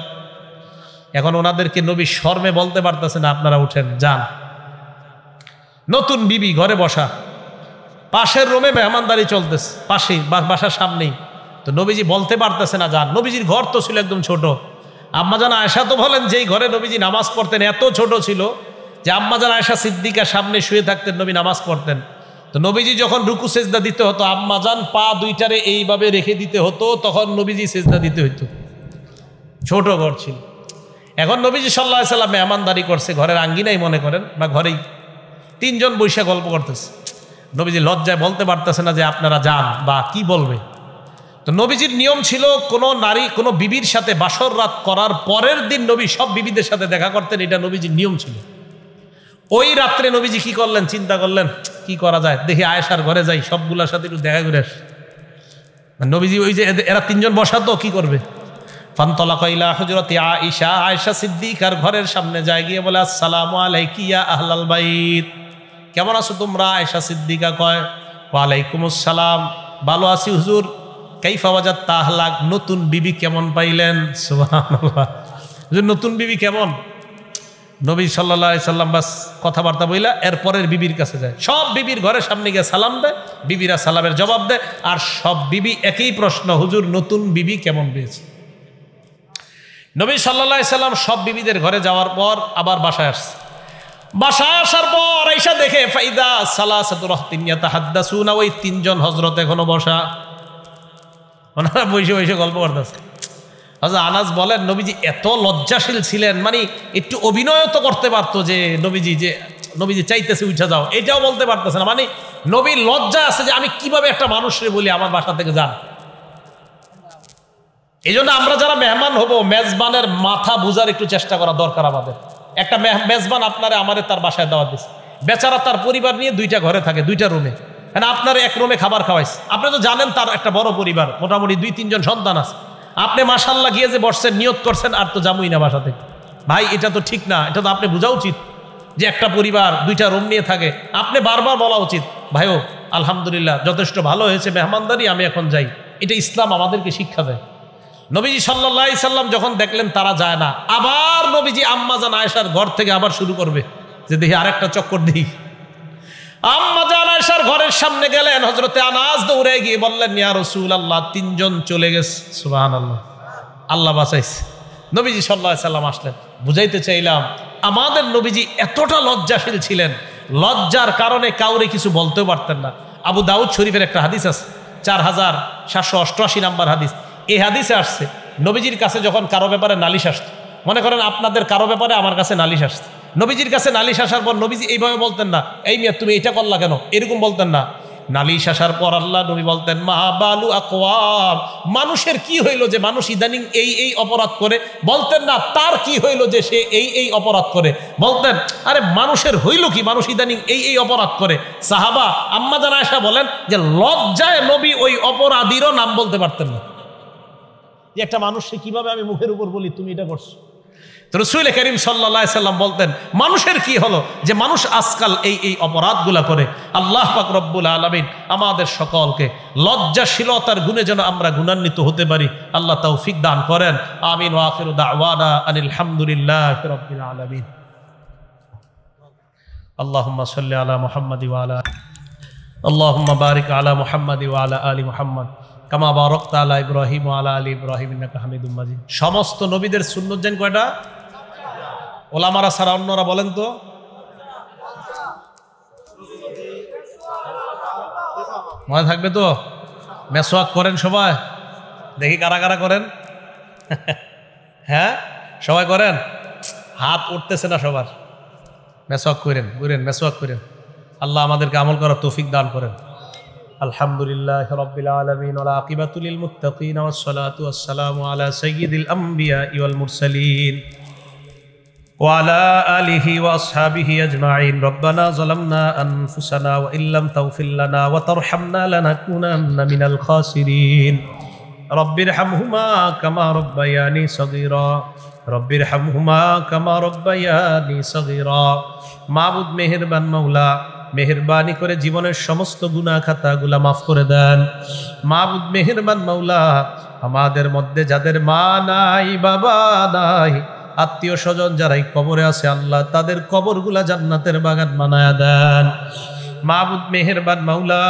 এখন ওনাদেরকে নবী শর্মে বলতে পারতেছে না আপনারা উঠেন যান। নতুন বিবি ঘরে বসা, পাশের রুমে মেহমানদারি চলতেছে, পাশেই বাসার সামনেই। তো নবীজি বলতে পারতেছে না যান। নবীজির ঘর তো ছিল একদম ছোট। আম্মাজান আয়েশা তো বলেন যেই ঘরে নবীজি নামাজ পড়তেন এত ছোট ছিল যে আম্মাজান আয়েশা সিদ্দিকার সামনে শুয়ে থাকতেন, নবী নামাজ পড়তেন। তো নবীজি যখন রুকু সেজদা দিতে হতো আম্মাজান পা দুইটারে এইভাবে রেখে দিতে হতো, তখন নবীজি সেজদা দিতে হতো। ছোট ঘর ছিল। এখন নবীজি সাল্লাল্লাহু আলাইহি সাল্লাম মেহমানদারি করছে, ঘরের আঙ্গিনাই মনে করেন বা ঘরেই 3 জন বৈশা গল্প করতেছে। নবীজি লজ্জায় বলতে পারতেছে না যে আপনারা যান বা কি বলবে। তো নবীজির নিয়ম ছিল কোনো নারী কোনো বিবির সাথে বাসর রাত করার পরের দিন নবী সব বিবিদের সাথে দেখা করতেন, এটা নবীজির নিয়ম ছিল। ওই রাত্রে নবীজি কি করলেন, চিন্তা করলেন কি করা যায়, দেখি আয়েশার ঘরে যাই, সবগুলোর সাথে একটু দেখা করে আসি। নবীজি ওই যে এরা 3 জন বসা তো কি করবে, ফানতলাকা ইলা হুজরাতি আয়েশা, আয়েশা সিদ্দিকার ঘরের সামনে যায়, গিয়ে বলে আসসালামু আলাইকি ইয়া আহলাল বাইত, কেমন আছো তোমরা? আয়েশা সিদ্দিকা কয় ওয়ালাইকুমুস সালাম, ভালো আছি হুজুর। কাইফা ওয়াজাত আহলাক, নতুন বিবি কেমন পাইলেন? সুবহানাল্লাহ, হুজুর নতুন বিবি কেমন? নবী সাল্লাল্লাহু আলাইহি সাল্লাম বাস কথাবার্তা বইলা এরপরের বিবির কাছে যায়। সব বিবির ঘরের সামনে গিয়ে সালাম দেয়, বিবিরা সালামের জবাব দেয়, আর সব বিবি একই প্রশ্ন, হুজুর নতুন বিবি কেমন পেয়েছে? নবী সাল্লাল্লাহু আলাইহি সাল্লাম সব বিবিদের ঘরে যাওয়ার পর আবার বাসায় আসছে। বাসায় আসার পর আয়েশা দেখে ফাইদা সালাসাতু রাহতিন ইয়াতাহাদ্দাসুনা, ওই 3 জন হযরত এখনো বসা, ওনারা বসে বসে গল্প করতেছে। হযরত আনাস বলেন নবীজি এত লজ্জাশীল ছিলেন, মানে একটু অভিনয় তো করতে পারতো যে নবীজি চাইতেছে উঠে যাও, এটাও বলতে পারতেছে না। মানে নবীর লজ্জা আছে যে আমি কিভাবে একটা মানুষরে বলি আমার বাসা থেকে যান। এই জন্য আমরা যারা মেহমান হব, মেজবানের মাথা বুঝার একটু চেষ্টা করা দরকার আমাদের। একটা মেজবান আপনারে আমারে তার বাসায় দাওয়াত দিচ্ছে, বেচারা তার পরিবার নিয়ে 2টা ঘরে থাকে, 2টা রুমে, মানে আপনার এক রুমে খাবার খাওয়াইছে। আপনি তো জানেন তার একটা বড় পরিবার, মোটামুটি 2-3 জন সন্তান আছে। আপনি মাশাআল্লাহ গিয়ে যে বসছেন, নিয়ত করছেন আর তো যাবই না বাসা থেকে। ভাই এটা তো ঠিক না, এটা তো আপনি বোঝা উচিত যে একটা পরিবার 2টা রুম নিয়ে থাকে। আপনি বারবার বলা উচিত, ভাইও আলহামদুলিল্লাহ যথেষ্ট ভালো হয়েছে মেহমানদারি, আমি এখন যাই। এটা ইসলাম আমাদেরকে শিক্ষা দেয়। নবীজি সাল্লাল্লাহু আলাইহি সাল্লাম যখন দেখলেন তারা যায় না, আবার নবীজি আম্মা জান আয়েশার ঘর থেকে আবার শুরু করবে যে দেখি আরেকটা চক্কর দিই। আম্মা জান আয়েশার ঘরের সামনে গেলেন, হযরতে আনাস দৌড়ে গিয়ে বললেন, ইয়া রাসূলুল্লাহ 3 জন চলে গেছে। সুবহানাল্লাহ, আল্লাহ বাঁচাইছে। নবীজি সাল্লাল্লাহু আলাইহি সাল্লাম আসলেন। বুঝাইতে চাইলাম আমাদের নবীজি এতটা লজ্জাশীল ছিলেন, লজ্জার কারণে কাউরে কিছু বলতেও পারতেন না। আবু দাউদ শরীফের একটা হাদিস আছে, 4788 নাম্বার হাদিস। এই হাদিসে আসছে নবীজির কাছে যখন কারো ব্যাপারে নালিশ আসতো, মনে করেন আপনাদের কারো ব্যাপারে আমার কাছে নালিশ আসছে, নবীজির কাছে নালিশ আসার পর নবীজি এইভাবে বলতেন না, এই মিয়া তুমি এটা করলা কেন, এরকম বলতেন না। নালিশ আসার পর আল্লাহ নবী বলতেন, মা বালু আকওয়াম, মানুষের কি হইল যে মানুষ ইদানিং এই অপরাধ করে। বলতেন না তার কি হইল যে সে এই অপরাধ করে, বলতেন আরে মানুষের হইল কি, মানুষ ইদানিং এই অপরাধ করে। সাহাবা আম্মা জান আয়েশা বলেন যে লজ্জায় নবী ওই অপরাধীরও নাম বলতে পারতেন না, যে একটা মানুষকে কিভাবে আমি মুখের উপর বলি তুমি এটা করছো। তো রাসূল করিম সাল্লাল্লাহু আলাইহি সাল্লাম বলতেন মানুষের কি হলো যে মানুষ আজকাল এই অপরাধগুলা করে। আল্লাহ পাক রব্বুল আলামিন আমাদের সকলকে লজ্জাশীলতার গুণে যেন আমরা গুণান্বিত হতে পারি, আল্লাহ তৌফিক দান করেন। আমিন। ওয়া আখিরু দাওয়ানা আনিল হামদুলিল্লাহি রাব্বিল আলামিন। আল্লাহুম্মা সাল্লি আলা মুহাম্মাদি ওয়া আলা আল্লাহুম্মা বারিক আলা মুহাম্মাদি ওয়া আলা আলি মুহাম্মাদ কামা বারাকতা আলা ইব্রাহিম ওয়া আলা আলি ইব্রাহিম ইন্নাকা হামিদুম মাজিদ। সমস্ত নবীদের সুন্নত জানেন কয়টা? ওলামারা ছাড়া অন্যরা বলেন তো। মনে থাকবে তো? মেসওয়াক করেন সবাই? দেখি কারা কারা করেন। হ্যাঁ সবাই করেন? হাত উঠতেছে না সবার। মেসওয়াক করেন, মেসওয়াক করেন। আল্লাহ আমাদেরকে আমল করার তৌফিক দান করেন। আলহামদুলিল্লাহি রাব্বিল আলামিন ওয়াল আকিবাতু লিল মুত্তাকিন ওয়াস সালাতু ওয়াস সালামু আলা সাইয়্যিদিল আমবিয়াই ওয়াল মুরসালিন ওয়া আলা আলিহি ওয়া আসহাবিহি আজমাইন। রব্বানা যালামনা আনফুসানা ওয়া ইল্লাম তাগফির লানা ওয়া তারহামনা লানাকুনান্না মিনাল খাসিরিন। রব্বিরহামহুমা কামা রাব্বায়ানি সগীরা, রব্বিরহামহুমা কামা রাব্বায়ানি সগীরা। মাবুদ মেহেরবান মাওলা, মেহেরবানি করে জীবনের সমস্ত গুনাহ খাতাগুলা মাফ করে দেন। মাবুদ মেহেরবান মাওলা, আমাদের মধ্যে যাদের মা নাই, বাবা নাই, আত্মীয় স্বজন যারাই কবরে আছে, আল্লাহ তাদের কবরগুলা জান্নাতের বাগান বানায়া দেন। মাবুদ মেহেরবান মাওলা,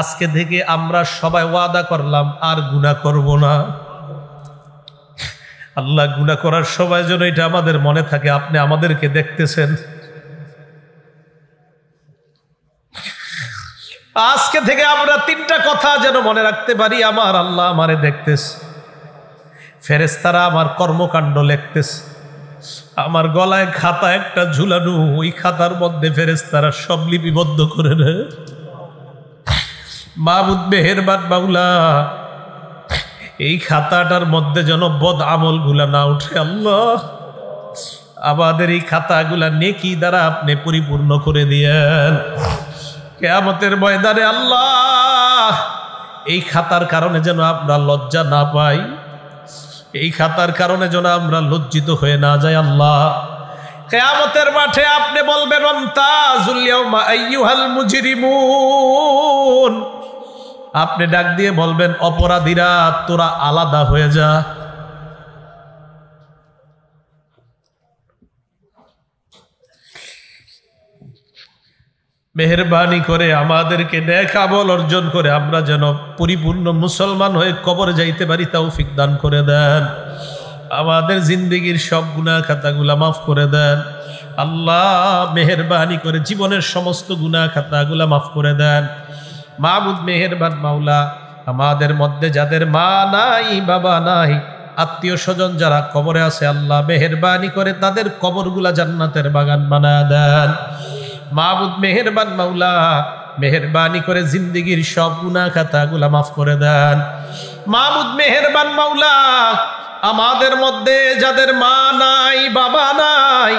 আজকে থেকে আমরা সবাই ওয়াদা করলাম আর গুনাহ করব না। আল্লাহ গুনাহ করার সময় যেন এটা আমাদের মনে থাকে, আপনি আমাদেরকে দেখতেছেন। আজকে থেকে আমরা 3টা কথা যেন মনে রাখতে পারি, আমার আল্লাহ আমারে দেখতেছে, ফেরেশতারা আমার কর্মকাণ্ড লিখতেছে, আমার গলায় খাতা একটা ঝুলানো, ওই খাতার মধ্যে ফেরেশতারা সব লিপিবদ্ধ করে নেয়। মাবুদ মেহেরবান মাওলা, এই খাতাটার মধ্যে যেন বদ আমল গুলা না উঠে। আল্লাহ আমাদের এই খাতাগুলা নেকি দ্বারা আপনি পরিপূর্ণ করে দিয়েন। কিয়ামতের ময়দানে আল্লাহ এই খাতার কারণে যেন আমরা লজ্জা না পাই, এই খাতার কারণে যেন আমরা লজ্জিত হয়ে না যাই। আল্লাহ কিয়ামতের মাঠে আপনি বলবেন, আমতাজুল ইয়াউমা আইয়ুহাল মুজরিমুন, আপনি ডাক দিয়ে বলবেন, অপরাধীরা তোরা আলাদা হয়ে যা। মেহেরবানি করে আমাদেরকে নেক আমল অর্জন করে আমরা যেন পরিপূর্ণ মুসলমান হয়ে কবরে যাইতে পারি, তৌফিক দান করে দেন। আমাদের জিন্দেগির সব গুনাহ খাতাগুলা মাফ করে দেন। আল্লাহ মেহেরবানি করে জীবনের সমস্ত গুনাহ খাতাগুলা মাফ করে দেন। মাবুদ মেহেরবান মাওলা, আমাদের মধ্যে যাদের মা নাই, বাবা নাই, আত্মীয় স্বজন যারা কবরে আছে আল্লাহ মেহেরবানি করে তাদের কবরগুলা জান্নাতের বাগান বানায় দেন। মাবুদ মেহেরবান মাওলা, মেহেরবানি করে জিন্দেগির সব গুনাহ খাতাগুলা মাফ করে দেন। মাবুদ মেহেরবান মাওলা, আমাদের মধ্যে যাদের মা নাই, বাবা নাই,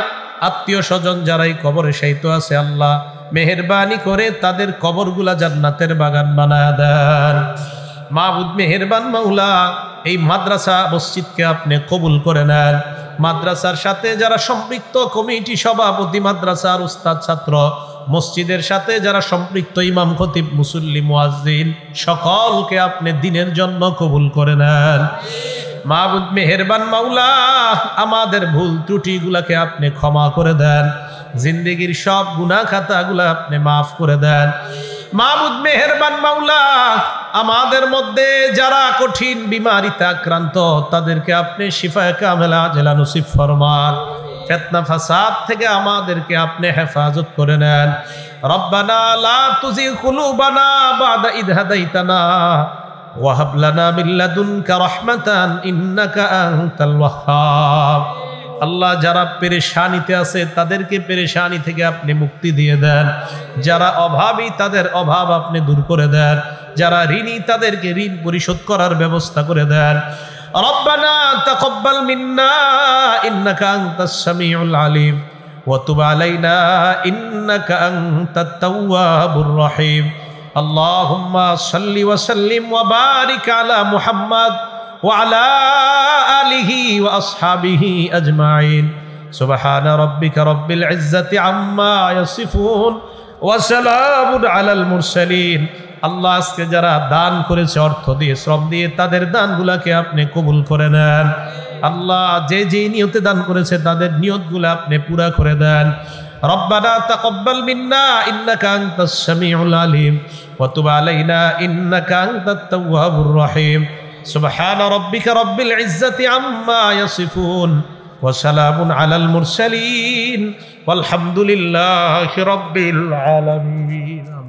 আত্মীয় স্বজন যারাই কবরে শায়িত আছে আল্লাহ মেহেরবানি করে তাদের কবরগুলা জান্নাতের বাগান বানায় দেন। মাবুদ মেহেরবান মাওলা, এই মাদ্রাসা মসজিদকে আপনি কবুল করে নেন। মাদ্রাসার সাথে যারা সম্পৃক্ত কমিটি সভাপতি, মাদ্রাসার উস্তাদ ছাত্র, মসজিদের সাথে যারা সম্পৃক্ত ইমাম খতিব মুসল্লি মুয়াজ্জিন, সকলকে আপনি দিনের জন্য কবুল করে নেন। মাবুদ মেহেরবান মাওলা, আমাদের ভুল ত্রুটিগুলাকে আপনি ক্ষমা করে দেন। জিন্দেগির সব গুনাহ খাতাগুলা আপনি মাফ করে দেন। মাবুদ মেহেরবান মাওলা, আমাদের মধ্যে যারা কঠিন বিমারিতে আক্রান্ত তাদেরকে আপনি শিফায়ে কামেলা আজেলা নসিব ফরমান। ফিতনা ফাসাদ থেকে আমাদেরকে আপনি হেফাজত করে নেন। রব্বানা লা তুযিগ কুলুবানা বা'দা ইদ হাদাইতানা ওয়া হাব লানা মিন লাদুনকা রাহমাতান ইন্নাকা আনতাল ওয়াহ্হাব। আল্লাহ, যারা পেরেশানিতে আছে তাদেরকে পেরেশানি থেকে আপনি মুক্তি দিয়ে দেন। যারা অভাবী তাদের অভাব আপনি দূর করে দেন। যারা ঋণী তাদেরকে ঋণ পরিশোধ করার ব্যবস্থা করে দেন। রব্বানা তাকাব্বাল মিন্না ইন্নাকা আনতাস সামিউল আলিম ওয়া তুব আলাইনা ইন্নাকা আনতাত তাওয়াবুর রহিম। আল্লাহুম্মা সাল্লি ওয়া সাল্লিম ওয়া বারিক আলা মুহাম্মাদ ওয়া আলা আলিহি ওয়া আসহাবিহি আজমাইন। সুবহানা রাব্বিকা রাব্বিল ইজ্জাতি আম্মা ইয়াসিফুন ওয়া সালামুন আলাল মুরসালিন। আল্লাহ, আজকে যারা দান করেছে অর্থ দিয়ে শ্রম দিয়ে তাদের দানগুলাকে আপনি কবুল করে নেন। আল্লাহ, যে যে নিয়তে দান করেছে তাদের নিয়তগুলো আপনি পুরা করে দেন। রব্বানা তাকাব্বাল মিন্না ইন্নাকা আনতাস সামিউল আলিম ওয়া তুব আলাইনা ইন্নাকা আনতাত তাওয়াবুর রহিম। সুবহানা রাব্বিকা রাব্বিল ইজ্জাতি আম্মা ইয়াসিফুন ওয়া সালামুন আলাল মুরসালিন ওয়ালহামদুলিল্লাহি রাব্বিল আলামিন।